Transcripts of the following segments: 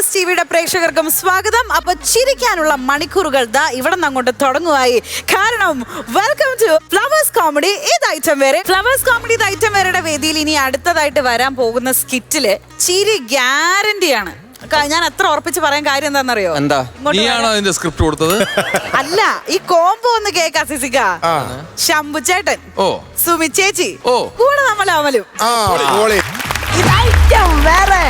Flowers ടിവിയുടെ പ്രേക്ഷകർക്കും സ്വാഗതം. അപ്പൊ ചിരിക്കാനുള്ള മണിക്കൂറുകൾ ദാ ഇവിടെ നിന്ന് അങ്ങോട്ട് തുടങ്ങുവായി. കാരണം വെൽക്കം ടു ഫ്ലവേഴ്സ് കോമഡി ഇത് ഐറ്റം വേറെ. ഫ്ലവേഴ്സ് കോമഡി ഇത് ഐറ്റം വേറെയുടെ വേദിയിൽ ഇനി അടുത്തതായിട്ട് വരാൻ പോകുന്ന സ്കിറ്റില് ചിരി ഗ്യാരണ്ടിയാണ്. ഞാൻ അത്ര ഉറപ്പിച്ച് പറയാൻ കാര്യം എന്താണെന്നറിയോ? എന്താ നീയാണോ അതിന്റെ സ്ക്രിപ്റ്റ് കൊടുത്തത്? അല്ല, ഈ കോംബോ ഒന്ന് കേൾക്കാം. സിസിക, ശംഭു ചേട്ടൻ, സുമി ചേച്ചി, കൂടെ നമ്മൾ അമലും. ഇതായിട്ടും വേറെ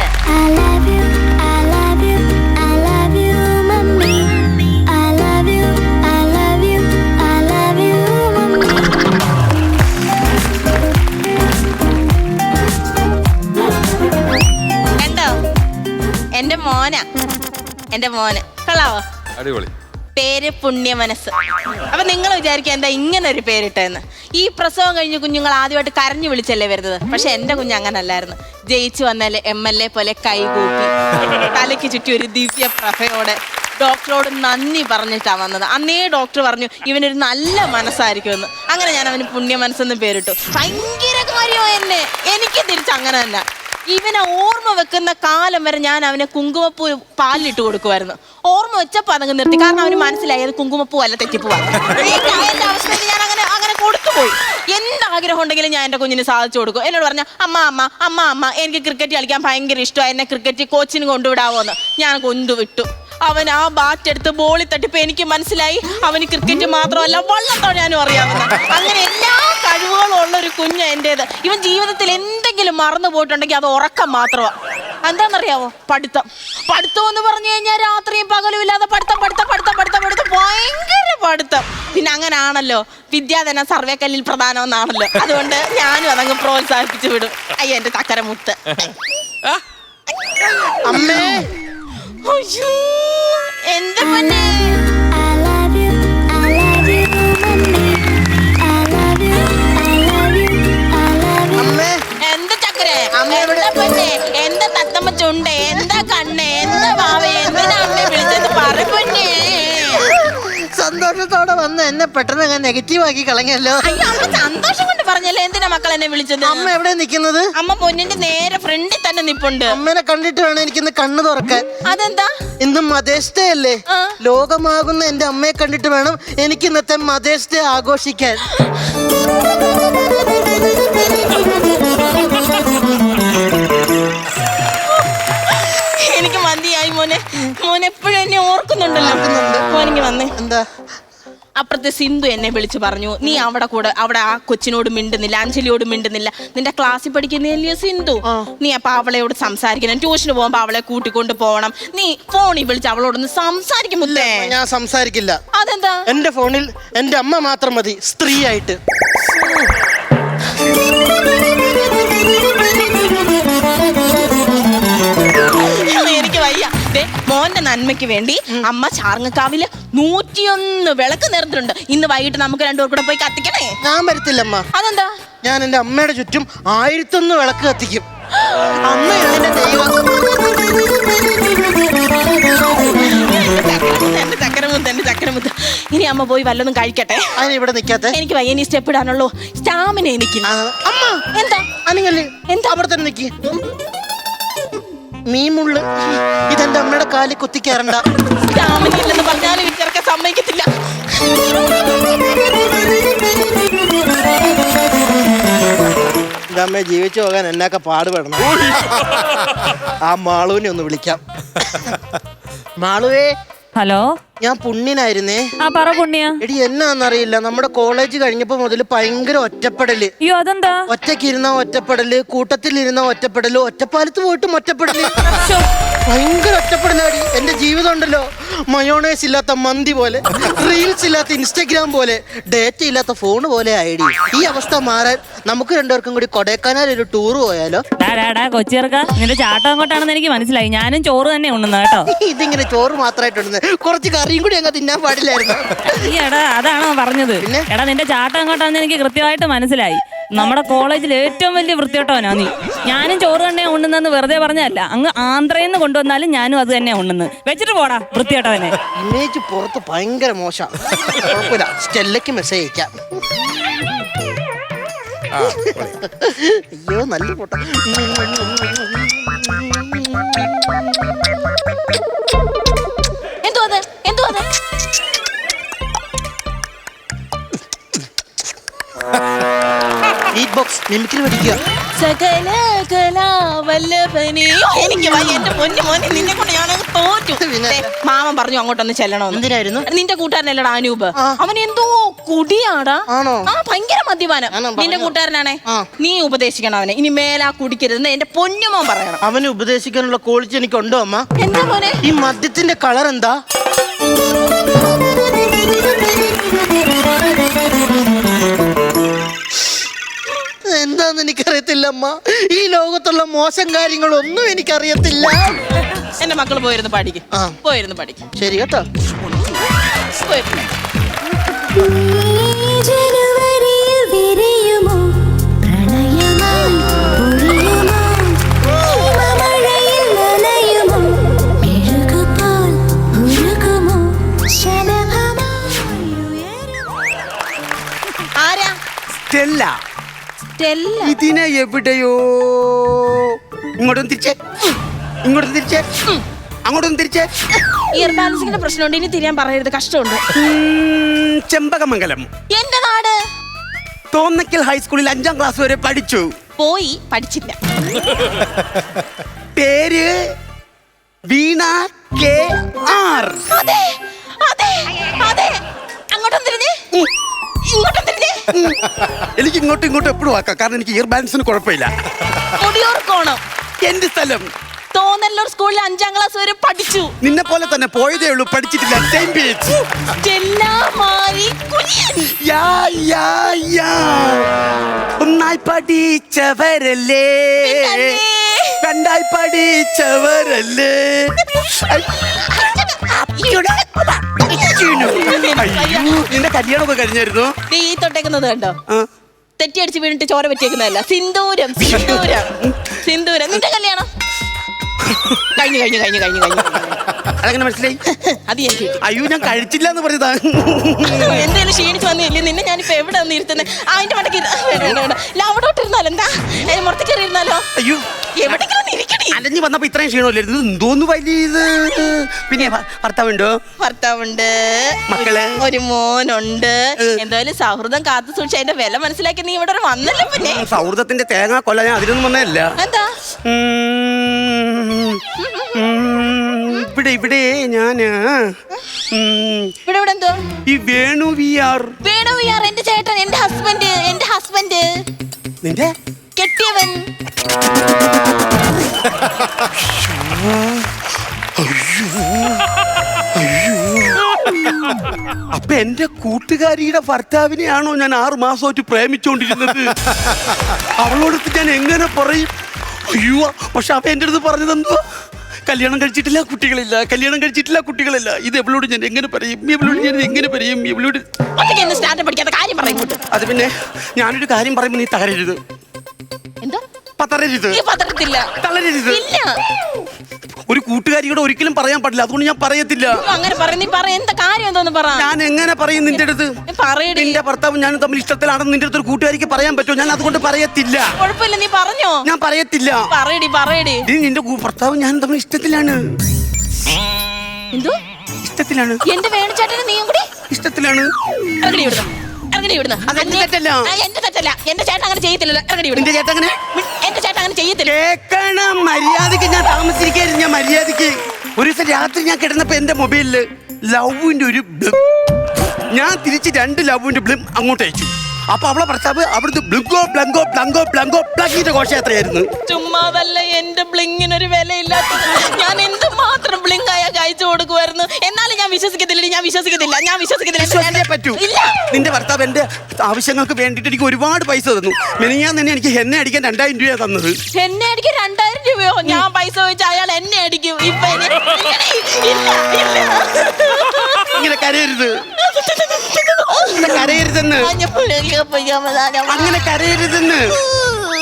എന്റെ മോന് കൊള്ളാവോ? അടിപൊളി പേര് പുണ്യമനസ്. അപ്പൊ നിങ്ങൾ വിചാരിക്കുക എന്താ ഇങ്ങനെ ഒരു പേരിട്ടെന്ന്. ഈ പ്രസവം കഴിഞ്ഞ് കുഞ്ഞുങ്ങൾ ആദ്യമായിട്ട് കരഞ്ഞു വിളിച്ചല്ലേ വരുന്നത്. പക്ഷെ എന്റെ കുഞ്ഞ് അങ്ങനല്ലായിരുന്നു. ജയിച്ചു വന്നാല് MLA പോലെ കൈകൂപ്പി തലയ്ക്ക് ചുറ്റി ഒരു ദിവ്യ പ്രഭയോടെ ഡോക്ടറോട് നന്ദി പറഞ്ഞിട്ടാണ് വന്നത്. അന്നേ ഡോക്ടർ പറഞ്ഞു ഇവനൊരു നല്ല മനസ്സായിരിക്കുമെന്ന്. അങ്ങനെ ഞാൻ അവന് പുണ്യമനസ്സെന്ന് പേരിട്ടു. ഭയങ്കര കാര്യമോ എന്നെ. എനിക്ക് തിരിച്ച് അങ്ങനെ തന്നെ. ഇവനെ ഓർമ്മ വെക്കുന്ന കാലം വരെ ഞാൻ അവനെ കുങ്കുമപ്പൂ പാലിലിട്ട് കൊടുക്കുമായിരുന്നു. ഓർമ്മ വെച്ചപ്പോ അതങ്ങ് നിർത്തി. കാരണം അവന് മനസ്സിലായി അത് കുങ്കുമപ്പൂ അല്ല തെറ്റിപ്പോവാൻ. അവസ്ഥയിൽ ഞാൻ അങ്ങനെ കൊടുത്തുപോയി. എന്താഗ്രഹം ഉണ്ടെങ്കിലും ഞാൻ എന്റെ കുഞ്ഞിന് സാധിച്ചു കൊടുക്കും. എന്നോട് പറഞ്ഞ അമ്മ എനിക്ക് ക്രിക്കറ്റ് കളിക്കാൻ ഭയങ്കര ഇഷ്ടമാണ്, എന്നെ ക്രിക്കറ്റ് കോച്ചിന് കൊണ്ടുവിടാവോന്ന്. ഞാൻ കൊണ്ടുവിട്ടു. അവൻ ആ ബാറ്റ് എടുത്ത് ബോളിൽ തട്ടിപ്പോ എനിക്ക് മനസ്സിലായി അവന് ക്രിക്കറ്റ് മാത്രമല്ല വള്ളം തൊഴാനും അറിയാവുന്ന. അങ്ങനെ എല്ലാ കഴിവുകളും ഉള്ളൊരു കുഞ്ഞ് എന്റേത്. ഇവൻ ജീവിതത്തിൽ എന്തെങ്കിലും മറന്നു പോയിട്ടുണ്ടെങ്കിൽ അത് ഉറക്കം മാത്രമാണ്. എന്താണെന്നറിയാവോ? പഠിത്തം എന്ന് പറഞ്ഞു കഴിഞ്ഞാൽ രാത്രിയും പകലും ഇല്ലാതെ പഠിത്തം ഭയങ്കര പഠിത്തം. പിന്നെ അങ്ങനാണല്ലോ വിദ്യാധന സർവേക്കല്ലിൽ പ്രധാനമെന്നാണല്ലോ. അതുകൊണ്ട് ഞാനും അതങ്ങ് പ്രോത്സാഹിപ്പിച്ചു വിടും. അയ്യ എന്റെ ചക്കരമുത്ത്. അമ്മേ എന്താ പൊന്നെ? എന്താ ചക്കരെ? എന്താ പൊന്നെ? എന്താ തത്തമ്മ ചുണ്ട്? എന്താ കണ്ണ്? എന്താ ഭാവ? എന്തിനാ അമ്മയെ വിളിച്ചത്? പറ പൊന്നെ. സന്തോഷത്തോടെ വന്ന് എന്നെ പെട്ടെന്ന് അങ്ങനെ നെഗറ്റീവ് ആക്കി കളഞ്ഞല്ലോ. അയ്യോ, അമ്മ സന്തോഷം കൊണ്ട് പറഞ്ഞല്ലേ. എന്തിനാ മക്കൾ എന്നെ വിളിച്ചത്? അമ്മ എവിടെ നിക്കുന്നത്? അമ്മ പൊന്നിന്റെ നേരെ ഫ്രണ്ടിൽ തന്നെ നിപ്പുണ്ട്. അമ്മേനെ കണ്ടിട്ട് വേണം എനിക്കിന്ന് കണ്ണ് തുറക്കാൻ. അതെന്താ? ഇന്ന് മദേഴ്സ് ഡേ അല്ലേ? ലോകമാകുന്ന എന്റെ അമ്മയെ കണ്ടിട്ട് വേണം എനിക്ക് ഇന്നത്തെ മദേഴ്സ് ഡേ ആഘോഷിക്കാൻ. എനിക്ക് മതിയായി മോനെ. മോനെ എപ്പോഴും എന്നെ ഓർക്കുന്നുണ്ടല്ലോ. മോനെങ്കിൽ വന്നേ. എന്താ? അപ്പുറത്തെ സിന്ധു എന്നെ വിളിച്ചു പറഞ്ഞു നീ അവിടെ ആ കൊച്ചിനോട് മിണ്ടുന്നില്ല, അഞ്ജലിയോട് മിണ്ടുന്നില്ല. നിന്റെ ക്ലാസ്സിൽ പഠിക്കുന്നില്ലയോ സിന്ധു? നീ അപ്പൊ അവളോട് സംസാരിക്കണം. ട്യൂഷന് പോകുമ്പോ അവളെ കൂട്ടിക്കൊണ്ട് പോകണം. നീ ഫോണിൽ വിളിച്ച് അവളോടൊന്ന് സംസാരിക്കുമ്പോഴേ. ഞാൻ സംസാരിക്കില്ല. അതെന്താ? എന്റെ ഫോണിൽ എന്റെ അമ്മ മാത്രം മതി സ്ത്രീ ആയിട്ട്. എനിക്ക് വയ്യ. മോന്റെ നന്മയ്ക്ക് വേണ്ടി അമ്മ ചാർങ്ങക്കാവില് 101 വിളക്ക് നേർന്നിട്ടുണ്ട്. ഇന്ന് വൈകിട്ട് നമുക്ക് രണ്ടുപേർ കൂടെ പോയി കത്തിക്കണേ. ഞാൻ വരത്തില്ലമ്മ. അതെന്താ? ഞാൻ എന്റെ അമ്മയുടെ ചുറ്റും 1001 വിളക്ക് കത്തിക്കും. അമ്മയാണ് എന്റെ ദൈവം. എന്റെ ചക്കരമുത്ത്. ഇനി അമ്മ പോയി വല്ലതും കഴിക്കട്ടെ. അതിന് ഇവിടെ നിക്കാത്തെ? എനിക്ക് വയ്യ. ഇനി സ്റ്റെപ്പ് ഇടാനുള്ളൂ സ്റ്റാമിന എനിക്ക്. അമ്മ എന്താ? അനിങ്ങല്ലേ? എന്താ അവിടെ തന്നെ നിക്ക്. മീമുള്ളു ഇതെന്റെ അമ്മയുടെ കാലിൽ കുത്തിക്കാറണ്ട. സ്റ്റാമിന ഇല്ലെന്ന് പറഞ്ഞാലും വിചാരിക്കാൻ സമ്മതിക്കത്തില്ല. എന്റെ അമ്മയെ ജീവിച്ചു പോകാൻ എന്നൊക്കെ പാടുപെടണം. ആ മാളുവിനെ ഒന്ന് വിളിക്കാം. മാളുവേ. ഹലോ, ഞാൻ പുണ്യനായിരുന്നേ. പറ പുണ്യ. എടി എന്നാന്നറിയില്ല, നമ്മുടെ കോളേജ് കഴിഞ്ഞപ്പോ മുതൽ ഭയങ്കര ഒറ്റപ്പെടല്. അയ്യോ, അതെന്താ? ഒറ്റക്കിരുന്ന ഒറ്റപ്പെടല്, കൂട്ടത്തിലിരുന്ന ഒറ്റപ്പെടല്, ഒറ്റപ്പാലത്ത് പോയിട്ടും ഒറ്റപ്പെടല്. ഭയങ്കര ഒറ്റപ്പെടലാടി. എന്റെ ജീവിതം ഉണ്ടല്ലോ മയോണൈസ് ഇല്ലാത്ത മന്തി പോലെ, റീൽസ് ഇല്ലാത്ത ഇൻസ്റ്റഗ്രാം പോലെ, ഡേറ്റ ഇല്ലാത്ത ഫോൺ പോലെ ആയിടി. ഈ അവസ്ഥ മാറാൻ നമുക്ക് രണ്ടുപേർക്കും കൂടി കൊടൈക്കനാൽ ഒരു ടൂർ പോയാലോ? കൊച്ചിയർക്ക, നിന്റെ ചാട്ടം അങ്ങോട്ടാണെന്ന് എനിക്ക് മനസ്സിലായി. ഞാനും ചോറ് തന്നെ ഉണ്ണുന്നത് കേട്ടോ. ഇതിങ്ങനെ ചോറ് മാത്രമായിട്ടുണ്ട്, കുറച്ച് കറിയും കൂടി അങ്ങ് തിന്നാൻ പാടില്ലായിരുന്നു. അതാണോ പറഞ്ഞത്? എടാ, നിന്റെ ചാട്ടം അങ്ങോട്ടാണെന്ന് എനിക്ക് കൃത്യമായിട്ട് മനസ്സിലായി. നമ്മുടെ കോളേജിൽ ഏറ്റവും വലിയ വൃത്തിയോട്ടവനാ നീ. ഞാനും ചോറ് തന്നെ ഉണ്ണുന്നെന്ന് വെറുതെ പറഞ്ഞല്ല, അങ്ങ് ആന്ധ്രയിൽ നിന്ന് കൊണ്ടുവന്നാലും ഞാനും അത് തന്നെ ഉണ്ണുന്നു. വെച്ചിട്ട് പോടാ വൃത്തിയോട്ടവനെ. ഇമേജ് പുറത്ത് ഭയങ്കര മോശം. കുഴപ്പമില്ല, സ്റ്റെല്ലയ്ക്ക് മെസ്സേജ് അയക്കാം. അയ്യോ നല്ല ഫോട്ടോ. മിമിക്രി പഠിക്കുക. സകല കലാവല്ലഭനേ. എനിക്ക് വയ്യ, എന്റെ പൊന്നു മോനെ, നിന്നെ കൊണ്ട് ഞാനങ്ങ് തോറ്റു. പിന്നെ? ദേ, മാമൻ പറഞ്ഞു അങ്ങോട്ടൊന്ന് ചെല്ലണമെന്ന്. എന്തിനായിരുന്നു? നിന്റെ കൂട്ടുകാരനല്ലടാ അനൂപ്. ആ. അവൻ എന്തോ കുടിയാടാ. ആണോ? ആ, ഭയങ്കര മദ്യപാനം. ആണോ? നിന്റെ പറഞ്ഞോ. കൂട്ടുകാരനാണേ. ആ. നീ ഉപദേശിക്കണം അവനെ, ഇനി മേലാ കുടിക്കരുതെന്ന് എന്റെ പൊന്നുമോൻ പറയണം. അവന് ഉപദേശിക്കാനുള്ള ക്വാളിറ്റി എനിക്കുണ്ടോ അമ്മ? എന്താ മോനെ? ഈ മദ്യത്തിന്റെ കളർ എന്താ? എന്താന്ന് എനിക്കറിയത്തില്ല അമ്മ. ഈ ലോകത്തുള്ള മോശം കാര്യങ്ങളൊന്നും എനിക്കറിയത്തില്ല. എന്റെ മക്കള് പോയിരുന്നു പഠിക്കും. ആ. പോയിരുന്നു പഠിക്കും. ശരി കേട്ടോ. പോയിരുന്നു. ജനുവരിയിൽ വിരിയുമോ പ്രണയമായി പൊഴിയുമോ ഹിമമഴയിൽ നനയുമോ മെഴുകുപോൽ ഉരുകുമോ ശലഭമായി ഉയരുമോ. ആരാ? സ്റ്റെല്ല. സ്റ്റെല്ല. ഇതിനെ എവിടെയോ ഇങ്ങോട്ടും തിരിച്ചേ, ഇങ്ങോട്ടും തിരിച്ചേ, അങ്ങോട്ടും തിരിച്ചേ. ഇയർ ബാലൻസിന്റെ പ്രശ്നമുണ്ട്, ഇനി തിരിയാൻ പറയരുത്, കഷ്ടമുണ്ട്. ചെമ്പകമംഗലം. എന്റെ നാട്. തോന്നക്കൽ ഹൈസ്കൂളിൽ 5ാം ക്ലാസ് വരെ പഠിച്ചു. പോയി പഠിച്ചില്ല. പേര് വീണ KR. അതെ അതെ അതെ. അങ്ങോട്ടും തിരിഞ്ഞ്, ഇങ്ങോട്ടും തിരിഞ്ഞ്. എനിക്ക് ഇങ്ങോട്ടും ഇങ്ങോട്ടും എപ്പോഴും ആക്കാം, കാരണം എനിക്ക് ഇയർ ബാലൻസിന് കുഴപ്പമില്ല. മുടിയോർക്കോണം. എന്റെ സ്ഥലം തോന്നല്ലൂർ സ്കൂളിൽ 5ാം ക്ലാസ് വരെ പഠിച്ചു. നിന്നെ പോലെ തന്നെ പോയതേ ഉള്ളൂ, പഠിച്ചിട്ടില്ല. Same page. ചെല്ലാമായി കുഞ്ഞൻ. Yeah yeah yeah. ഒന്നായി പഠിച്ചവരല്ലേ, രണ്ടായി പഠിച്ചവരല്ലേ. നിന്റെ കല്യാണമൊക്കെ കഴിഞ്ഞായിരുന്നു? നീ ഈ തൊട്ടേക്കുന്നത് കണ്ടോ? ആ. തെറ്റിയടിച്ച് വീണിട്ട് ചോര പറ്റിയേക്കുന്നതല്ല, സിന്ദൂരം സിന്ദൂരം സിന്ദൂരം. നിന്റെ കല്യാണം കഴിഞ്ഞു കഴിഞ്ഞു കഴിഞ്ഞു കഴിഞ്ഞു കഴിഞ്ഞു. അതെങ്ങനെ മനസ്സിലായി? അത് എനിക്ക് കിട്ടി. അയ്യോ, ഞാൻ കഴിച്ചില്ല എന്ന് പറഞ്ഞതാ. എന്തായാലും ക്ഷീണിച്ച് വന്നില്ലേ, നിന്നെ ഞാനിപ്പോ എവിടെ വന്ന് ഇരുത്തുന്നത്? അതിന്റെ മടക്ക് അവിടോട്ട് ഇരുന്നാലോ? എന്താ മുറത്ത് കയറി ഇരുന്നാലോ? അയ്യോ, എവിടെങ്കിലും ഇരിക്കണേ. അലഞ്ഞു വന്നപ്പോ ഇത്രയും ക്ഷീണമല്ലായിരുന്നു. എന്തോന്ന് വലിയ ഇത്. പിന്നെ ഭർത്താവുണ്ടോ? ഭർത്താവുണ്ട്, മക്കള്? ഒരു മോനുണ്ട്. എന്തായാലും സൗഹൃദം കാത്തു സൂക്ഷിച്ച് അതിന്റെ വില മനസ്സിലാക്കി നീ ഇവിടെ വന്നല്ലോ. പിന്നെ സൗഹൃദത്തിന്റെ തേങ്ങ കൊല്ല, ഞാൻ അതിനൊന്നും വന്നതല്ല. എന്താ? ഇവിടെ ഇവിടെ ഞാന് ഇവിടെ ഇവിടെ എന്തോ? ഈ വേണു VR. വേണു വിയാർ എന്റെ ചേട്ടൻ, എന്റെ ഹസ്ബൻഡ്, എന്റെ ഹസ്ബൻഡ്, നിന്റെ കെട്ടിയവൻ. അപ്പൊ എന്റെ കൂട്ടുകാരിയുടെ ഭർത്താവിനെയാണോ ഞാൻ 6 മാസമായിട്ട് പ്രേമിച്ചോണ്ടിരുന്നത്? അവളോടത്ത് ഞാൻ എങ്ങനെ പറയും? അയ്യോ, പക്ഷെ അവ എന്റെ അടുത്ത് പറഞ്ഞതെന്തോ, കല്യാണം കഴിച്ചിട്ടില്ല, കുട്ടികളില്ല, കല്യാണം കഴിച്ചിട്ടില്ല, കുട്ടികളില്ല. ഇത് എവളോട് ഞാൻ എങ്ങനെ പറയും? ഇവളോട് ഞാൻ എങ്ങനെ പറയും? ഇവളോട് സ്റ്റാൻഡ് പഠിക്കാത്ത കാര്യം പറയും. അത് പിന്നെ ഞാനൊരു കാര്യം പറയുമ്പോ നീ തകരരുത്. എന്താ? പതറരുത്, നീ പത്രത്തില്ല. തളരരുത്. ഇല്ല, ഒരു കൂട്ടുകാരിയോട് ഒരിക്കലും പറയാൻ പാടില്ല, അതുകൊണ്ട് ഞാൻ പറയത്തില്ല. അങ്ങനെ പറ. നീ പറ, എന്താ കാര്യം എന്തോന്ന് പറ. ഞാൻ എങ്ങനെ പറയും നിന്റെ അടുത്ത്? പറയടി. നിന്റെ ഭർത്താവും ഞാനും തമ്മിൽ ഇഷ്ടത്തിലാണെന്ന് നിന്റെ അടുത്ത് ഒരു കൂട്ടുകാരിക്ക് പറയാൻ പറ്റുമോ? ഞാൻ അതുകൊണ്ട് പറയത്തില്ല. കുഴപ്പമില്ല, നീ പറഞ്ഞോ. ഞാൻ പറയത്തില്ല. പറയടി പറയടി. നിന്റെ ഭർത്താവും ഞാനും തമ്മിൽ ഇഷ്ടത്തിലാണ്. എന്തോ ഇഷ്ടത്തിലാണ്? എന്റെ വേണുചേട്ടന് നീയും കൂടി ഇഷ്ടത്തിലാണ്. ഇറങ്ങടി ഇവിടുന്ന്, ഇറങ്ങടി ഇവിടുന്ന്. അതെന്റെ തെറ്റല്ല. എന്റെ തെറ്റല്ല. എന്റെ ചേട്ടൻ അങ്ങനെ ചെയ്യത്തില്ലല്ലോ. ഇറങ്ങടി നിന്റെ ഇവിടുന്ന്. ചേട്ടൻ അങ്ങനെ എന്റെ ചേട്ടൻ അങ്ങനെ ചെയ്യത്തില്ല. കേക്കണം, മര്യാദക്ക് ഞാൻ താമസിക്കായിരുന്നു. ഞാൻ മര്യാദക്ക് ഒരു ദിവസം രാത്രി ഞാൻ കിടന്നപ്പോ എന്റെ മൊബൈലില് ലവിന്റെ ഒരു ബ്ലിം, ഞാൻ തിരിച്ച് 2 ലവിന്റെ ബ്ലിം അങ്ങോട്ട് അയച്ചു. അപ്പൊ അവളെ ഭർത്താവ് അവിടുന്ന് ബ്ലിങ്കോ ബ്ലങ്കോ ബ്ലങ്കോ ബ്ലങ്കോ ബ്ലങ്കിന്റെ ഘോഷയാത്രയായിരുന്നു. ചുമ്മാതല്ല, എന്റെ ബ്ലിങ്ങിനൊരു വിലയില്ലാത്തത്. ഞാൻ എന്തുമാത്രം ബ്ലിങ്ക് ആയാ കഴിച്ചു കൊടുക്കുമായിരുന്നു. എന്നാലും ഞാൻ വിശ്വസിക്കത്തില്ല, ഞാൻ വിശ്വസിക്കത്തില്ല, ഞാൻ വിശ്വസിക്കത്തില്ല. വിശ്വസിച്ചേ പറ്റൂ. ഇല്ല. നിന്റെ ഭർത്താവ് എന്റെ ആവശ്യങ്ങൾക്ക് വേണ്ടിട്ട് എനിക്ക് ഒരുപാട് പൈസ തന്നു. മെനിയാൻ തന്നെ എനിക്ക് എണ്ണ അടിക്കാൻ 2000 രൂപ തന്നത്. എന്നെ അടിക്കും 2000 രൂപയോ? ഞാൻ പൈസ വെച്ച് അയാൾ എന്നെ അടിക്കും. ഇപ്പൊ ഇങ്ങനെ കരയരുത്, ഇങ്ങനെ കരയരുതെന്ന്, അങ്ങനെ കരയരുതെന്ന്,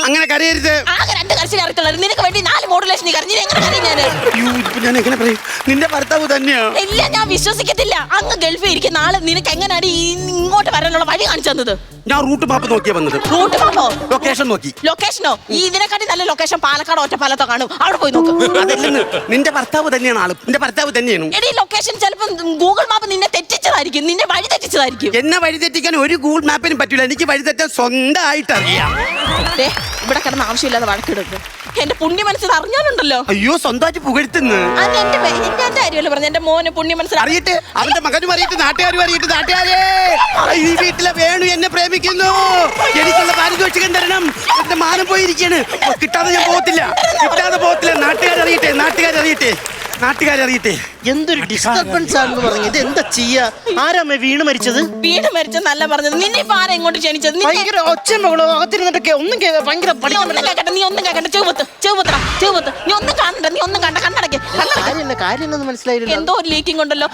അങ്ങനെ കരയരുത്. ആകെ 2 കരച്ചിൽ ഇറക്കുള്ളത്. നിനക്ക് വേണ്ടി 4 മോഡുലേഷൻ കരഞ്ഞു. എങ്ങനെ കരയും ഞാൻ? അയ്യോ, ഇപ്പൊ ഞാൻ എങ്ങനെ പറയും? നിന്റെ ഭർത്താവ് തന്നെയാ? ഇല്ല, ഞാൻ വിശ്വസിക്കത്തില്ല. അങ്ങ് ഗൾഫിൽ ഇരിക്കുന്ന ആള് നിനക്ക് എങ്ങനെയാണ് ഇങ്ങോട്ട് വരാനുള്ള വഴി കാണിച്ചു തന്നത്? ഞാൻ റൂട്ട് മാപ്പ് നോക്കിയാ വന്നത്. റൂട്ട് മാപ്പോ? ലൊക്കേഷൻ നോക്കി. ലൊക്കേഷനോ? ഈ ഇതിനെക്കാട്ടി നല്ല ലൊക്കേഷൻ പാലക്കാട് ഒറ്റപ്പാലത്തോ കാണും. അവിടെ പോയി നോക്ക്. അതല്ലെന്ന്, നിന്റെ ഭർത്താവ് തന്നെയാണ് ആള്. നിന്റെ ഭർത്താവ് തന്നെയാണ്. എടീ ലൊക്കേഷൻ ചിലപ്പോൾ ഗൂഗിൾ മാപ്പ് നിന്നെ തെറ്റിച്ചതായിരിക്കും, നിന്നെ വഴി തെറ്റിച്ചതായിരിക്കും. എന്നെ വഴിതെറ്റിക്കാൻ ഒരു ഗൂഗിൾ മാപ്പിനും പറ്റൂല. എനിക്ക് വഴിതെറ്റാൻ സ്വന്തമായിട്ട് അറിയാം. ദേ, ഇവിടെ കിടന്ന് ആവശ്യമില്ലാതെ വഴക്കിടുന്നു. എന്റെ പുണ്യ മനസ്സിൽ അറിഞ്ഞാലുണ്ടല്ലോ. അയ്യോ, സ്വന്തമായിട്ട് പുകഴ്ത്തുന്നു. അത് എന്റെ കാര്യമല്ലോ പറഞ്ഞു. എന്റെ മോന് പുണ്യ മനസ്സിൽ അറിയട്ടെ, അവന്റെ മകനും അറിയട്ടെ, നാട്ടുകാരും അറിയട്ടെ. നാട്ടുകാരെ, ഈ വീട്ടിലെ വേണു എന്നെ പ്രേമിക്കുന്നു. എനിക്കുള്ള പാരിതോഷികം തരണം. എന്റെ മാനം പോയിരിക്കാണ്. കിട്ടാതെ ഞാൻ പോകത്തില്ല. നാട്ടുകാരറിയട്ടെ. എന്തൊരു ഡിസ്റ്റർബൻസ് ആണെന്ന് പറഞ്ഞു. ഇത് എന്താ ചെയ്യാ? ആരാമ്മ വീണ് മരിച്ചത്? വീട് മരിച്ചെന്നല്ല പറഞ്ഞത്. നിന്നെ ഇപ്പൊ ആരാ ഇങ്ങോട്ട് ക്ഷണിച്ചത്? ഭയങ്കര ഒച്ചയും ബഹളവും അകത്തിരുന്നിട്ടൊക്കെ ഒന്നും ഭയങ്കര നീ ഒന്നും കേക്കട്ടെ. നീ ഒന്നും കാണണ്ട. നീ ഒന്നും കണ്ട കണ്ണടക്ക്. കാര്യം മനസ്സിലായില്ല. എന്തോ ഒരു ലീക്കിംഗ് ഉണ്ടല്ലോ.